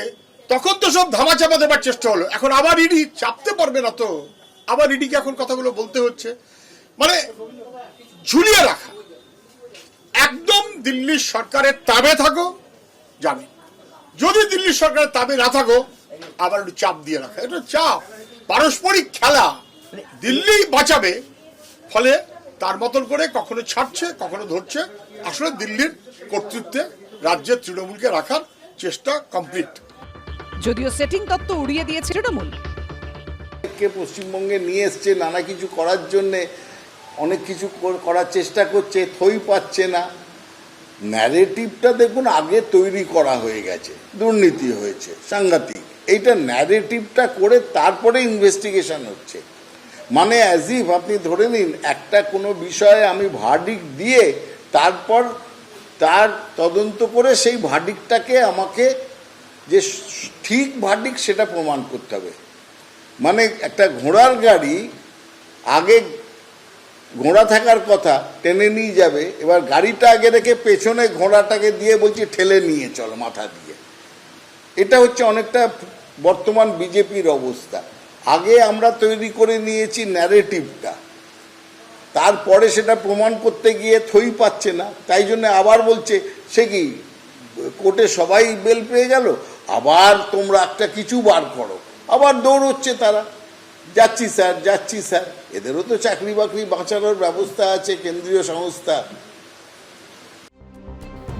তখন তো সব ধামাচাপা দেবার চেষ্টা হলো, এখন আবার ইডি চাপতে পারবে না, তো আবার ইডিকে এখন কথাগুলো বলতে হচ্ছে। মানে ঝুলিয়ে রাখা, একদম দিল্লির সরকারের তাবে থাকো জামিন, যদি দিল্লির সরকারের তাবে না থাকো আবার একটু চাপ দিয়ে রাখা। এটা চাপ, পারস্পরিক খেলা, দিল্লি বাঁচাবে, ফলে তার মতন করে কখনো ছাড়ছে কখনো ধরছে। আসলে দিল্লির কর্তৃত্বে রাজ্যের তৃণমূলকে রাখার চেষ্টা কমপ্লিট। যদিও সেটিং তত্ত্ব উড়িয়ে দিয়েছে তৃণমূল। পশ্চিমবঙ্গে নিয়ে এসছে নানা কিছু করার জন্যে, অনেক কিছু করার চেষ্টা করছে, থই পাচ্ছে না। ন্যারেটিভটা দেখুন আগে তৈরি করা হয়ে গেছে, দুর্নীতি হয়েছে সাংঘাতিক, এইটা ন্যারেটিভটা করে তারপরে ইনভেস্টিগেশন হচ্ছে। মানে অ্যাজ ইফ আপনি ধরে নিন একটা কোনো বিষয়ে আমি ভার্ডিক্ট দিয়ে তারপর তার তদন্ত করে সেই ভার্ডিক্টটাকে আমাকে যে ঠিক ভার্ডিক্ট সেটা প্রমাণ করতে হবে। মানে একটা ঘোড়ার গাড়ি, আগে ঘোড়া থাকার কথা, টেনে নিয়ে যাবে, এবার গাড়িটা আগে রেখে পেছনে ঘোড়াটাকে দিয়ে বলছি ঠেলে নিয়ে চল মাথা দিয়ে। এটা হচ্ছে অনেকটা বর্তমান বিজেপির অবস্থা। আগে আমরা তৈরি করে নিয়েছি ন্যারেটিভটা, তারপরে সেটা প্রমাণ করতে গিয়ে থই পাচ্ছে না, তাই জন্য আবার বলছে সে কি কোর্টে সবাই বেল পেয়ে গেল, আবার তোমরা একটা কিছু বার করো, আবার দৌড়চ্ছে তারা, যাচ্ছি স্যার যাচ্ছি স্যার। এদেরও তো চাকরি বাকরি বাঁচানোর ব্যবস্থা আছে, কেন্দ্রীয় সংস্থা।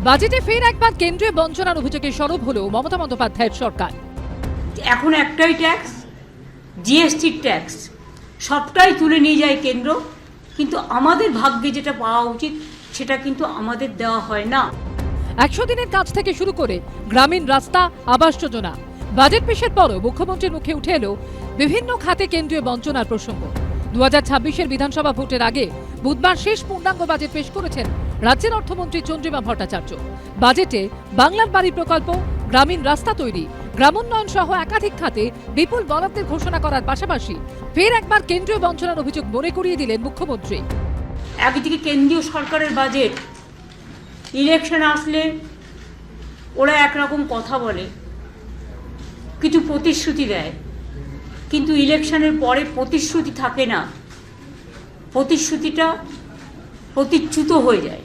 বাজেটে ফের একবার কেন্দ্রীয় বঞ্চনার অভিযোগে সরব হলো মমতা বন্দ্যোপাধ্যায়ের সরকার। এখন একটাই ট্যাক্স, জিএসটির ট্যাক্স, সবটাই তুলে নিয়ে যায় কেন্দ্র, কিন্তু আমাদের ভাগ্যে যেটা পাওয়া উচিত সেটা কিন্তু আমাদের দেওয়া হয় না। 100 দিনের কাজ থেকে শুরু করে গ্রামীণ রাস্তা, আবাস যোজনা, বাজেট পেশের পরও মুখ্যমন্ত্রীর মুখে উঠে এলো বিভিন্ন খাতে কেন্দ্রীয় বঞ্চনার প্রসঙ্গ। 2026-এর বিধানসভা ভোটের আগে বুধবার শেষ পূর্ণাঙ্গ বাজেট পেশ করেছেন রাজ্যের অর্থমন্ত্রী চন্দ্রিমা ভট্টাচার্য। বাজেটে বাংলার বাড়ি প্রকল্প, গ্রামীণ রাস্তা তৈরি, গ্রামোন্নয়ন সহ একাধিক খাতে বিপুল বরাদ্দের ঘোষণা করার পাশাপাশি ফের একবার কেন্দ্রীয় বঞ্চনার অভিযোগ মনে করিয়ে দিলেন মুখ্যমন্ত্রী। একদিকে কেন্দ্রীয় সরকারের বাজেট, ইলেকশন আসলে ওরা একরকম কথা বলে, কিছু প্রতিশ্রুতি দেয়, কিন্তু ইলেকশনের পরে প্রতিশ্রুতি থাকে না, প্রতিশ্রুতিটা প্রতিচ্যুত হয়ে যায়।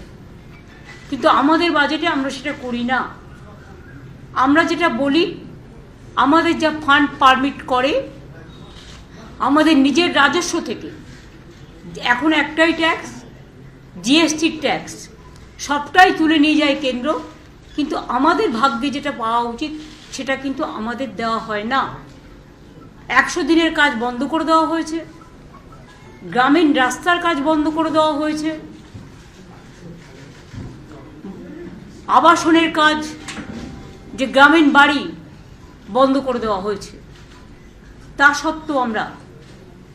কিন্তু আমাদের বাজেটে আমরা সেটা করি না। আমরা যেটা বলি, আমাদের যা ফান্ড পারমিট করে আমাদের নিজের রাজস্ব থেকে, এখন একটাই ট্যাক্স, জিএসটির ট্যাক্স, সবটাই তুলে নিয়ে যায় কেন্দ্র, কিন্তু আমাদের ভাগ্যে যেটা পাওয়া উচিত সেটা কিন্তু আমাদের দেওয়া হয় না। 100 দিনের কাজ বন্ধ করে দেওয়া হয়েছে, গ্রামীণ রাস্তার কাজ বন্ধ করে দেওয়া হয়েছে, আবাসনের কাজ, যে গ্রামীণ বাড়ি বন্ধ করে দেওয়া হয়েছে। তা সত্ত্বেও আমরা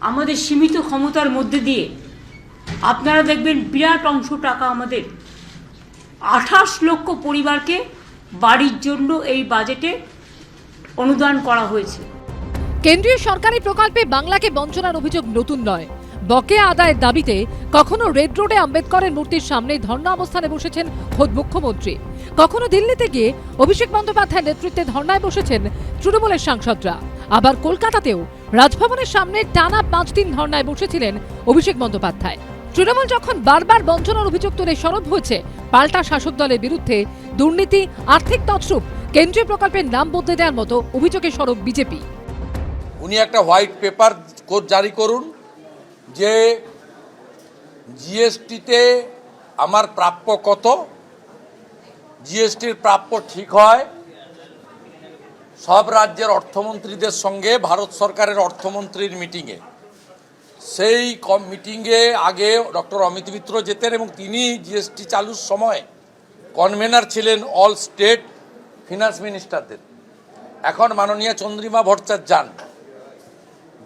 আমাদের সীমিত ক্ষমতার মধ্যে দিয়ে আপনারা দেখবেন বিরাট অংশ টাকা আমাদের 28 লক্ষ পরিবারকে বাড়ির জন্য এই বাজেটে অনুদান করা হয়েছে। কেন্দ্রীয় সরকারি প্রকল্পে বাংলাকে বঞ্চনার অভিযোগ নতুন নয়। বকেয়া আদায়ের দাবিতে কখনো রেড রোডে আম্বেদকরের মূর্তির সামনে ধর্ণা অবস্থানে বসেছেন খোদ মুখ্যমন্ত্রী, কখনো দিল্লিতে গিয়ে অভিষেক বন্দ্যোপাধ্যায়ের নেতৃত্বে ধর্ণায় বসেছেন তৃণমূলের সাংসদরা। আবার কলকাতাতেও রাজভবনের সামনে টানা 5 দিন ধর্ণায় বসেছিলেন অভিষেক বন্দ্যোপাধ্যায়। তৃণমূল যখন বারবার বঞ্চনার অভিযোগ তুলে সরব হয়েছে, পাল্টা শাসক দলের বিরুদ্ধে দুর্নীতি, আর্থিক তছরূপ, কেন্দ্রীয় প্রকল্পের নাম বদলে দেওয়ার মতো অভিযোগে সরব বিজেপি। উনি একটা হোয়াইট পেপার জারি করুন যে জিএসটিতে আমার প্রাপ্য কত, জিএসটির প্রাপ্য ঠিক হয়। সব রাজ্যের অর্থমন্ত্রীদের সঙ্গে ভারত সরকারের অর্থমন্ত্রীর মিটিংয়ে, সেই মিটিংয়ে আগে ডক্টর অমিত মিত্র যেতেন এবং তিনি জিএসটি চালুর সময় কনভেনার ছিলেন অল স্টেট ফিনান্স মিনিস্টারদের। এখন মাননীয় চন্দ্রিমা ভট্টাচার্য যান।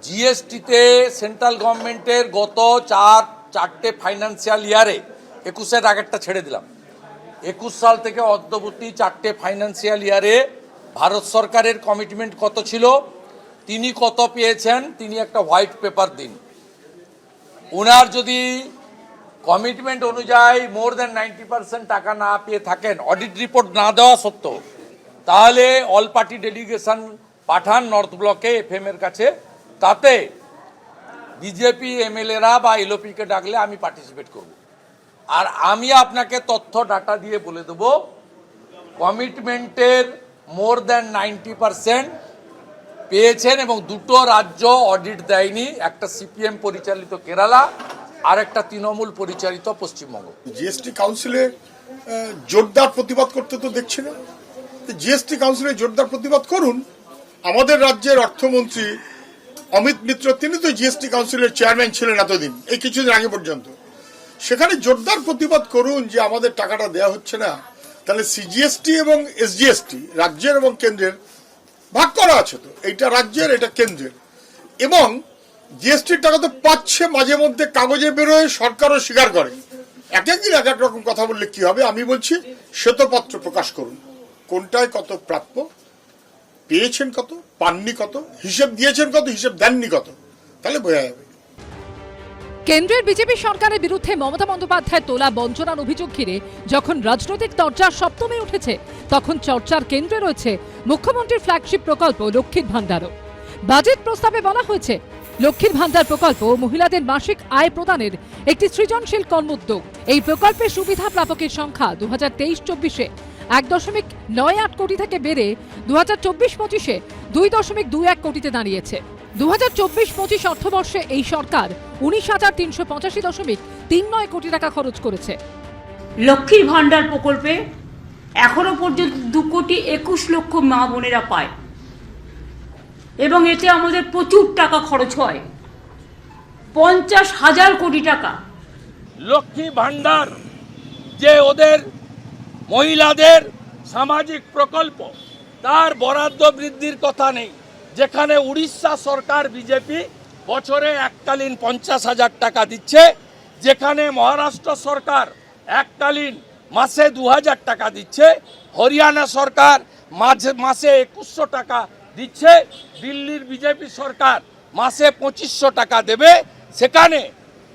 জিএসটিতে সেন্ট্রাল গভর্নমেন্টের গত চারটে ফাইন্যান্সিয়াল ইয়ারে, 21-এর আগেরটা ছেড়ে দিলাম, 21 সাল থেকে অদ্যবধি 4টে ফাইন্যান্সিয়াল ইয়ারে ভারত সরকারের কমিটমেন্ট কত ছিল, তিনি কত পেয়েছেন, তিনি একটা হোয়াইট পেপার দিন। ওনার যদি কমিটমেন্ট অনুযায়ী মোর দেন 90% টাকা না পেয়ে থাকেন, অডিট রিপোর্ট না দেওয়া সত্ত্বেও, তাহলে অল পার্টি ডেলিগেশন পাঠান নর্থ ব্লকে এফএম এর কাছে, তাতে বিজেপি এমএলএরা বা এলওপিকে ডাকলে আমি পার্টিসিপেট করব। আর আমি আপনাকে তথ্য ডাটা দিয়ে বলে দেব, কমিটমেন্টের মোর দেন 90% পেয়েছেন এবং 2টো রাজ্য অডিট দেয়নি, একটা সিপিএম পরিচালিত কেরালা আর একটা তৃণমূল পরিচালিত পশ্চিমবঙ্গ। জিএসটি কাউন্সিলে জোরদার প্রতিবাদ করতে তো দেখছি না। জিএসটি কাউন্সিলে জোরদার প্রতিবাদ করুন। আমাদের রাজ্যের অর্থমন্ত্রী অমিত মিত্র, তিনি তো জিএসটি কাউন্সিলের চেয়ারম্যান ছিলেন এতদিন, এই কিছুদিন আগে পর্যন্ত। সেখানে জোরদার প্রতিবাদ করুন যে আমাদের টাকাটা দেওয়া হচ্ছে না। তাহলে সিজিএসটি এবং এসজিএসটি রাজ্যের এবং কেন্দ্রের ভাগ করা আছে, তো এইটা রাজ্যের, এটা কেন্দ্রের, এবং জিএসটির টাকা তো পাচ্ছে, মাঝে মধ্যে কাগজে বেরোয়, সরকারও স্বীকার করে। এক একদিন এক এক রকম কথা বললে কি হবে? আমি বলছি শ্বেতপত্র প্রকাশ করুন, কোনটায় কত প্রাপ্য, পেয়েছেন কত, পাননি কত, হিসেব দিয়েছেন কত, হিসেব দেননি কত, তাহলে বোঝা যাবে। কেন্দ্রের বিজেপি সরকারের বিরুদ্ধে মমতা বন্দ্যোপাধ্যায় তোলা বঞ্চনার অভিযোগ ঘিরে যখন রাজনৈতিক চর্চা সপ্তমে উঠেছে, তখন চর্চার কেন্দ্রে রয়েছে মুখ্যমন্ত্রীর ফ্ল্যাগশিপ প্রকল্প লক্ষ্মীর ভান্ডারও। বাজেট প্রস্তাবে বলা হয়েছে, লক্ষ্মীর ভান্ডার প্রকল্প মহিলাদের মাসিক আয় প্রদানের একটি সৃজনশীল কর্মোদ্যোগ। এই প্রকল্পের সুবিধা প্রাপকের সংখ্যা 2023-24-এ 1.98 কোটি থেকে বেড়ে 2024-25-এ 2.21 কোটিতে দাঁড়িয়েছে। 2024-25 অর্থবর্ষে এই সরকার 19,385.39 কোটি টাকা খরচ করেছে। লক্ষ্মীর ভান্ডার প্রকল্পে এখনো পর্যন্ত 2,21 লক্ষ মা বোনেরা পায় এবং এতে আমাদের প্রচুর টাকা খরচ হয়, 50,000 কোটি টাকা। লক্ষ্মী ভান্ডার যে ওদের মহিলাদের সামাজিক প্রকল্প, তার বরাদ্দ বৃদ্ধির কথা নেই। যেখানে উড়িষ্যা সরকার বিজেপি বছরে এককালীন 50,000 টাকা দিচ্ছে, যেখানে মহারাষ্ট্র সরকার এককালীন মাসে 2,000 টাকা দিচ্ছে, হরিয়ানা সরকার মাসে 2,100 টাকা দিচ্ছে, দিল্লির বিজেপি সরকার মাসে 2,500 টাকা দেবে, সেখানে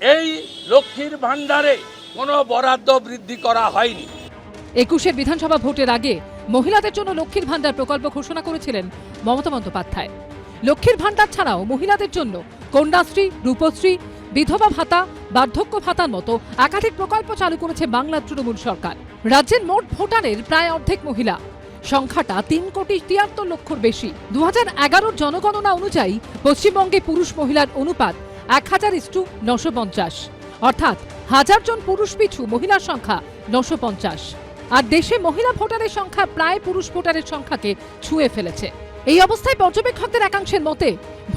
এই লক্ষ্মীর ভান্ডারে কোনো বরাদ্দ বৃদ্ধি করা হয়নি। 21-এর বিধানসভা ভোটের আগে মহিলাদের জন্য লক্ষ্মীর ভান্ডার প্রকল্প ঘোষণা করেছিলেন মমতা বন্দ্যোপাধ্যায়। লক্ষ্মীর ভান্ডার ছাড়াও মহিলাদের জন্য কন্যাশ্রী, রূপশ্রী, বিধবা ভাতা, বার্ধক্য ভাতার মতো একাধিক প্রকল্প চালু করেছে বাংলার তৃণমূল সরকার। রাজ্যের মোট ভোটারের প্রায় অর্ধেক মহিলা, সংখ্যাটা 3,73,00,000-র বেশি। 2011-র জনগণনা অনুযায়ী পশ্চিমবঙ্গে পুরুষ মহিলার অনুপাত 1000:950, অর্থাৎ 1000 জন পুরুষ পিছু মহিলার সংখ্যা 950। আর দেশে মহিলা ভোটারের সংখ্যা প্রায় পুরুষ ভোটারের সংখ্যাকে ছুঁয়ে ফেলেছে। এই অবস্থায় পর্যবেক্ষকদের একাংশের মতে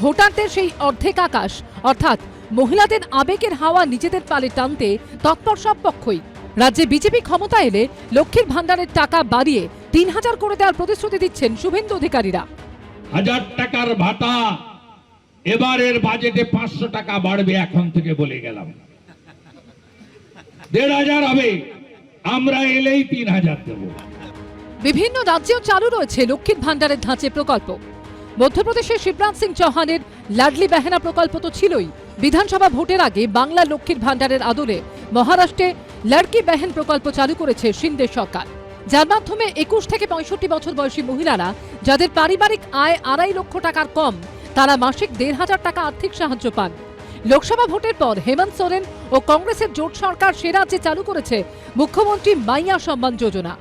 ভোটারদের সেই অর্ধেক আকাশ অর্থাৎ মহিলাদের আবেগের হাওয়া নিজেদের পালে টানতে তৎপর সব পক্ষই। রাজ্যে বিজেপি ক্ষমতা এলে লক্ষ্মীর ভান্ডারের টাকা বাড়িয়ে ৩,০০০ করে দেওয়ার প্রতিশ্রুতি দিচ্ছেন শুভেন্দু অধিকারীরা। 1000 টাকার ভাতা এবারের বাজেটে 500 টাকা বাড়বে, এখন থেকে বলে গেলাম। 1500 হবে, আমরা এলেই 3000 দেব। বিভিন্ন রাজ্যেও চালু রয়েছে লক্ষ্মীর ভান্ডারের ধাঁচে প্রকল্প। মধ্যপ্রদেশের শিবরাজ সিং চৌহানের লাডলি বেহেনা প্রকল্প তো ছিলই। বিধানসভা ভোটের আগে বাংলা লক্ষ্মীর ভান্ডারের আদলে মহারাষ্ট্রে লড়কি বেহেন প্রকল্প চালু করেছে শিন্দের সরকার, যার মাধ্যমে 21 থেকে 65 বছর বয়সী মহিলারা যাদের পারিবারিক আয় 2.5 লক্ষ টাকার কম, তারা মাসিক 1,500 টাকা আর্থিক সাহায্য পান। লোকসভা ভোটের পর হেমন্ত সোরেন ও কংগ্রেসের জোট সরকার সে রাজ্যে চালু করেছে মুখ্যমন্ত্রী মাইয়া সম্মান যোজনা।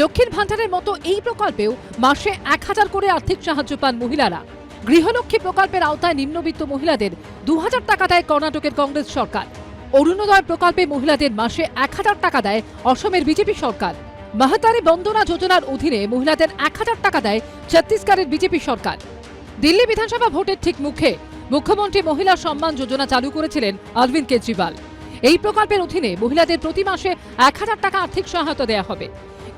লক্ষ্মীর ভান্ডারের মতো এই প্রকল্পেও মাসে 1000 করে আর্থিক সাহায্য পান মহিলারা। গৃহলক্ষ্মী প্রকল্পের আওতায় নিম্নবিত্ত মহিলাদের 2000 টাকা দেয় কর্ণাটকের কংগ্রেস সরকার। অরুণোদয় প্রকল্পে মহিলাদের মাসে 1000 টাকা দেয় অসমের বিজেপি সরকার। মাহাতারি বন্দনা যোজনার অধীনে মহিলাদের 1000 টাকা দেয় ছত্তিশগড়ের বিজেপি সরকার। দিল্লি বিধানসভা ভোটের ঠিক মুখে মুখ্যমন্ত্রী মহিলা সম্মান যোজনা চালু করেছিলেন অরবিন্দ কেজরিওয়াল। এই প্রকল্পের অধীনে মহিলাদের প্রতি মাসে 1000 টাকা আর্থিক সহায়তা দেওয়া হবে।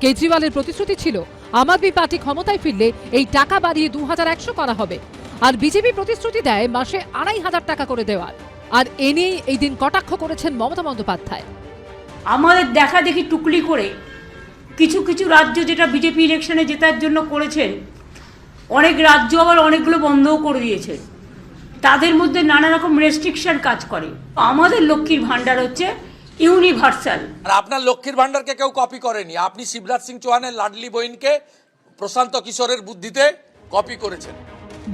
কেজরিওয়ালের প্রতিশ্রুতি ছিল আম আদমি পার্টি ক্ষমতায় ফিরলে এই টাকা বাড়িয়ে 2100 করা হবে। আর বিজেপি প্রতিশ্রুতি দেয় মাসে 2500 টাকা করে দেওয়ার। আর এ নিয়েই এই দিন কটাক্ষ করেছেন মমতা বন্দ্যোপাধ্যায়। আমাদের দেখা দেখি টুকলি করে কিছু কিছু রাজ্য যেটা বিজেপি ইলেকশনে জেতার জন্য করেছেন, অনেক রাজ্য আবার অনেকগুলো বন্ধও করে দিয়েছে। তাদের মধ্যে নানা রকম রেস্ট্রিকশন কাজ করে। আমাদের লক্ষ্মীর ভান্ডার হচ্ছে ইউনিভার্সাল। আর আপনার লক্ষ্মীর ভান্ডারকে কেউ কপি করেনি, আপনি শিবরাজ সিং চৌহানের লাডলি বহিনকে প্রশান্ত কিশোরের বুদ্ধিতে কপি করেছেন।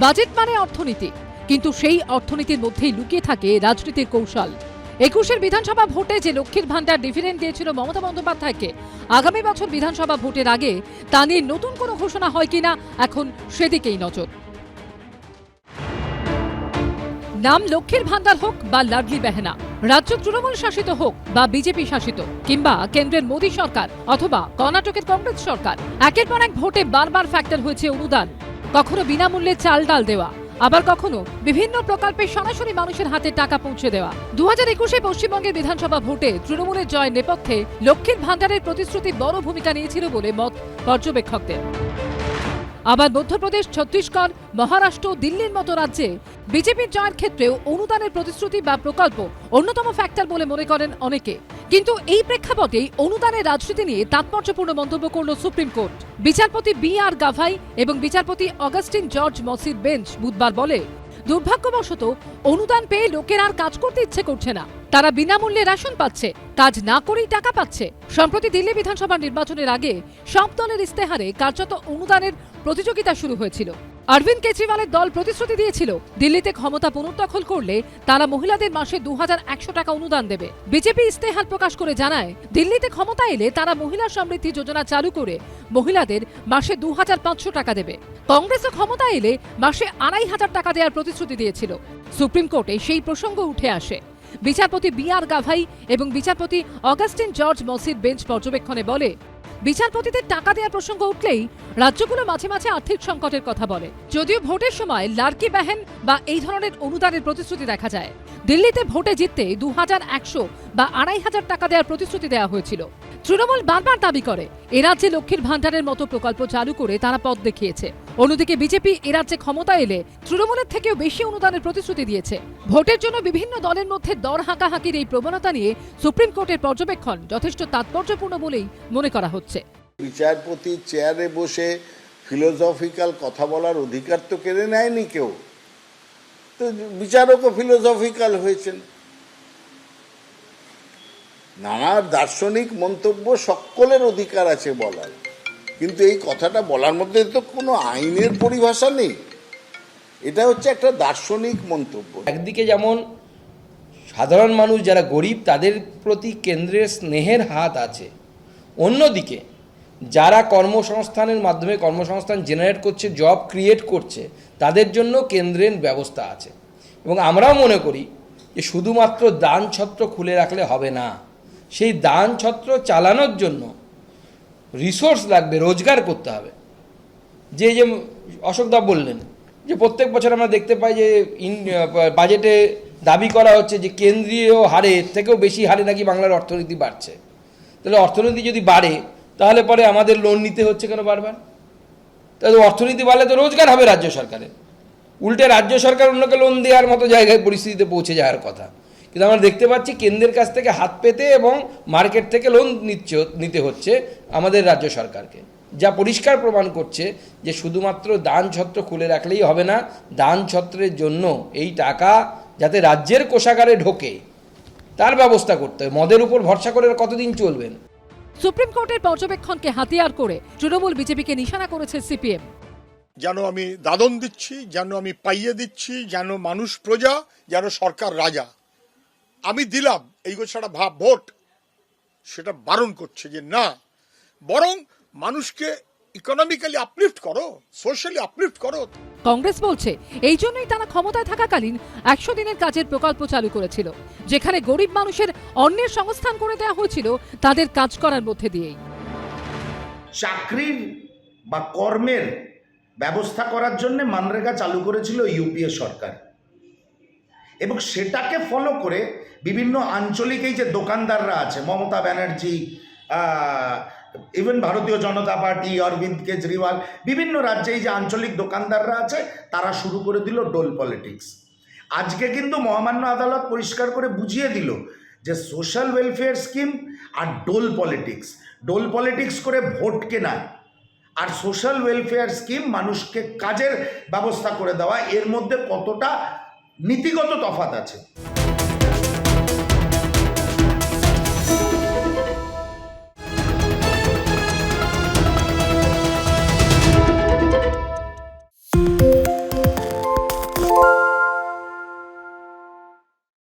বাজেট মানে অর্থনীতি, কিন্তু সেই অর্থনীতির মধ্যেই লুকিয়ে থাকে রাজনীতির কৌশল। 21 বিধানসভা ভোটে যে লক্ষ্মীর ভান্ডার ডিভিডেন্ড দিয়েছিল মমতা বন্দ্যোপাধ্যায়কে, আগামী বছর বিধানসভা ভোটের আগে তা নিয়ে নতুন কোনো ঘোষণা হয় কিনা এখন সেদিকেই নজর। নাম লক্ষ্মীর ভান্ডার হোক বা লাডলি বেহেনা, রাজ্য তৃণমূল শাসিত হোক বা বিজেপি শাসিত, কিংবা কেন্দ্রের মোদী সরকার অথবা কর্ণাটকের কংগ্রেস সরকার, একের পর এক ভোটে বারবার ফ্যাক্টর হয়েছে অনুদান। কখনো বিনামূল্যে চাল ডাল দেওয়া, আবার কখনো বিভিন্ন প্রকল্পে সরাসরি মানুষের হাতে টাকা পৌঁছে দেওয়া। 2021 পশ্চিমবঙ্গের বিধানসভা ভোটে তৃণমূলের জয়ের নেপথ্যে লক্ষ্মীর ভান্ডারের প্রতিশ্রুতি বড় ভূমিকা নিয়েছিল বলে মত পর্যবেক্ষকদের। আবার মধ্যপ্রদেশ, ছত্তিশগড়, মহারাষ্ট্র, দিল্লির মতো রাজ্যে বিজেপির জয়ের ক্ষেত্রেও অনুদানের প্রতিশ্রুতি বা প্রকল্প অন্যতম ফ্যাক্টর বলে মনে করেন অনেকে। কিন্তু এই প্রেক্ষাপটেই অনুদানের রাজনীতি নিয়ে তাৎপর্যপূর্ণ মন্তব্য করল সুপ্রিম কোর্ট। বিচারপতি B.R. গাভাই এবং বিচারপতি অগাস্টিন জর্জ মসির বেঞ্চ বুধবার বলে, দুর্ভাগ্যবশত অনুদান পেয়ে লোকের আর কাজ করতে ইচ্ছে করছে না। তারা বিনামূল্যে রেশন পাচ্ছে, কাজ না করেই টাকা পাচ্ছে। সম্প্রতি দিল্লি বিধানসভা নির্বাচনের আগে সব দলের ইস্তেহারে কার্যত অনুদানের প্রতিযোগিতা শুরু হয়েছিল। অরবিন্দ কেজরিওয়ালের দল প্রতিশ্রুতি দিয়েছিল দিল্লিতে ক্ষমতা পুনর্দখল করলে তারা মহিলাদের মাসে 2100 টাকা অনুদান দেবে। বিজেপি ইস্তেহার প্রকাশ করে জানায়, দিল্লিতে ক্ষমতা এলে তারা মহিলা সমৃদ্ধি যোজনা চালু করে মহিলাদের মাসে 2500 টাকা দেবে। কংগ্রেসও ক্ষমতা এলে মাসে 2500 টাকা দেওয়ার প্রতিশ্রুতি দিয়েছিল। সুপ্রিম কোর্টে সেই প্রসঙ্গ উঠে আসে। বিচারপতি B.R. গাভাই এবং বিচারপতি অগাস্টিন জর্জ মসির বেঞ্চ পর্যবেক্ষণে বলে, বিচারপতিদের টাকা দেওয়ার প্রসঙ্গ উঠলেই রাজ্যগুলো মাঝে মাঝে আর্থিক সংকটের কথা বলে। যদিও ভোটের সময় লাড়কি বেহেন বা এই ধরনের অনুদানের প্রতিশ্রুতি দেখা যায়। দিল্লিতে ভোটে জিততে 2100 বা 2500 টাকা দেওয়ার প্রতিশ্রুতি দেওয়া হয়েছিল। তৃণমূল বারবার দাবি করে এ রাজ্যে লক্ষ্মীর ভান্ডারের মতো প্রকল্প চালু করে তারা পথ দেখিয়েছে। অন্যদিকে বিজেপি এ রাজ্যে ক্ষমতা এলে তৃণমূলের থেকেও বেশি অনুদানের প্রতিশ্রুতি দিয়েছে। ভোটের জন্য বিভিন্ন দলের মধ্যে দর হাঁকাহাঁকির এই প্রবণতা নিয়ে সুপ্রিম কোর্টের পর্যবেক্ষণ যথেষ্ট তাৎপর্যপূর্ণ বলেই মনে করা হচ্ছে। বিচারপতি চেয়ারে বসে ফিলোসফিক্যাল কথা বলার অধিকার তো কেড়ে নেয়নি কেউ, তো বিচারকও ফিলোসফিক্যাল হয়েছেন। নানা দার্শনিক মন্তব্য সকলের অধিকার আছে বলার, কিন্তু এই কথাটা বলার মধ্যে তো কোনো আইনের পরিভাষা নেই। এটা হচ্ছে একটা দার্শনিক মন্তব্য। একদিকে যেমন সাধারণ মানুষ যারা গরিব তাদের প্রতি কেন্দ্রের স্নেহের হাত আছে, অন্যদিকে যারা কর্মসংস্থানের মাধ্যমে কর্মসংস্থান জেনারেট করছে, জব ক্রিয়েট করছে, তাদের জন্য কেন্দ্রের ব্যবস্থা আছে। এবং আমরাও মনে করি যে শুধুমাত্র দান ছত্র খুলে রাখলে হবে না, সেই দান ছত্র চালানোর জন্য রিসোর্স লাগবে, রোজগার করতে হবে। যে অশোকদা বললেন যে প্রত্যেক বছর আমরা দেখতে পাই যে বাজেটে দাবি করা হচ্ছে যে কেন্দ্রীয় হারের থেকেও বেশি হারে নাকি বাংলার অর্থনীতি বাড়ছে। তাহলে অর্থনীতি যদি বাড়ে তাহলে পরে আমাদের লোন নিতে হচ্ছে কেন বারবার? তাহলে অর্থনীতি বাড়লে তো রোজগার হবে রাজ্য সরকারের, উল্টে রাজ্য সরকার অন্যকে লোন দেওয়ার মতো জায়গায় পরিস্থিতিতে পৌঁছে যাওয়ার কথা। কিন্তু আমরা দেখতে পাচ্ছি কেন্দ্রের কাছ থেকে হাত পেতে এবং মার্কেট থেকে লোন নিতে হচ্ছে আমাদের রাজ্য সরকারকে, যা পরিষ্কার প্রমাণ করছে যে শুধুমাত্র দান ছত্র খুলে রাখলেই হবে না, দান ছত্রের জন্য এই টাকা যাতে রাজ্যের কোষাগারে ঢোকে তার ব্যবস্থা করতে হবে। মদের উপর ভরসা করে কতদিন চলবেন? সুপ্রিম কোর্টের পর্যবেক্ষণকে হাতিয়ার করে তৃণমূল বিজেপিকে নিশানা করেছে সিপিএম। যেন আমি দাদন দিচ্ছি, যেন আমি পাইয়ে দিচ্ছি, যেন মানুষ প্রজা, যেন সরকার রাজা। আমি দিলাম এই গোছাটা ভাব ভোট, সেটা বারণ করছে যে না, বরং মানুষকে ইকোনমিক্যালি আপলিফট করো, সোশ্যালি আপলিফট করো। কংগ্রেস বলছে এই জন্যই তারা ক্ষমতায় থাকাকালীন 100 দিনের কাজের প্রকল্প চালু করেছিল, যেখানে গরিব মানুষের অন্যের সংস্থান করে দেওয়া হয়েছিল তাদের কাজ করার মধ্যে দিয়েই। চাকরির বা কর্মের ব্যবস্থা করার জন্য মানরেগা চালু করেছিল ইউপিএ সরকার, এবং সেটাকে ফলো করে বিভিন্ন আঞ্চলিক এই যে দোকানদাররা আছে, মমতা ব্যানার্জি, ইভেন ভারতীয় জনতা পার্টি, অরবিন্দ কেজরিওয়াল, বিভিন্ন রাজ্যে এই যে আঞ্চলিক দোকানদাররা আছে তারা শুরু করে দিল ডোল পলিটিক্স। আজকে কিন্তু মহামান্য আদালত পরিষ্কার করে বুঝিয়ে দিল যে সোশ্যাল ওয়েলফেয়ার স্কিম আর ডোল পলিটিক্স করে ভোট কেনা আর সোশ্যাল ওয়েলফেয়ার স্কিম মানুষকে কাজের ব্যবস্থা করে দেওয়া, এর মধ্যে কতটা নীতিগত তফাৎ আছে।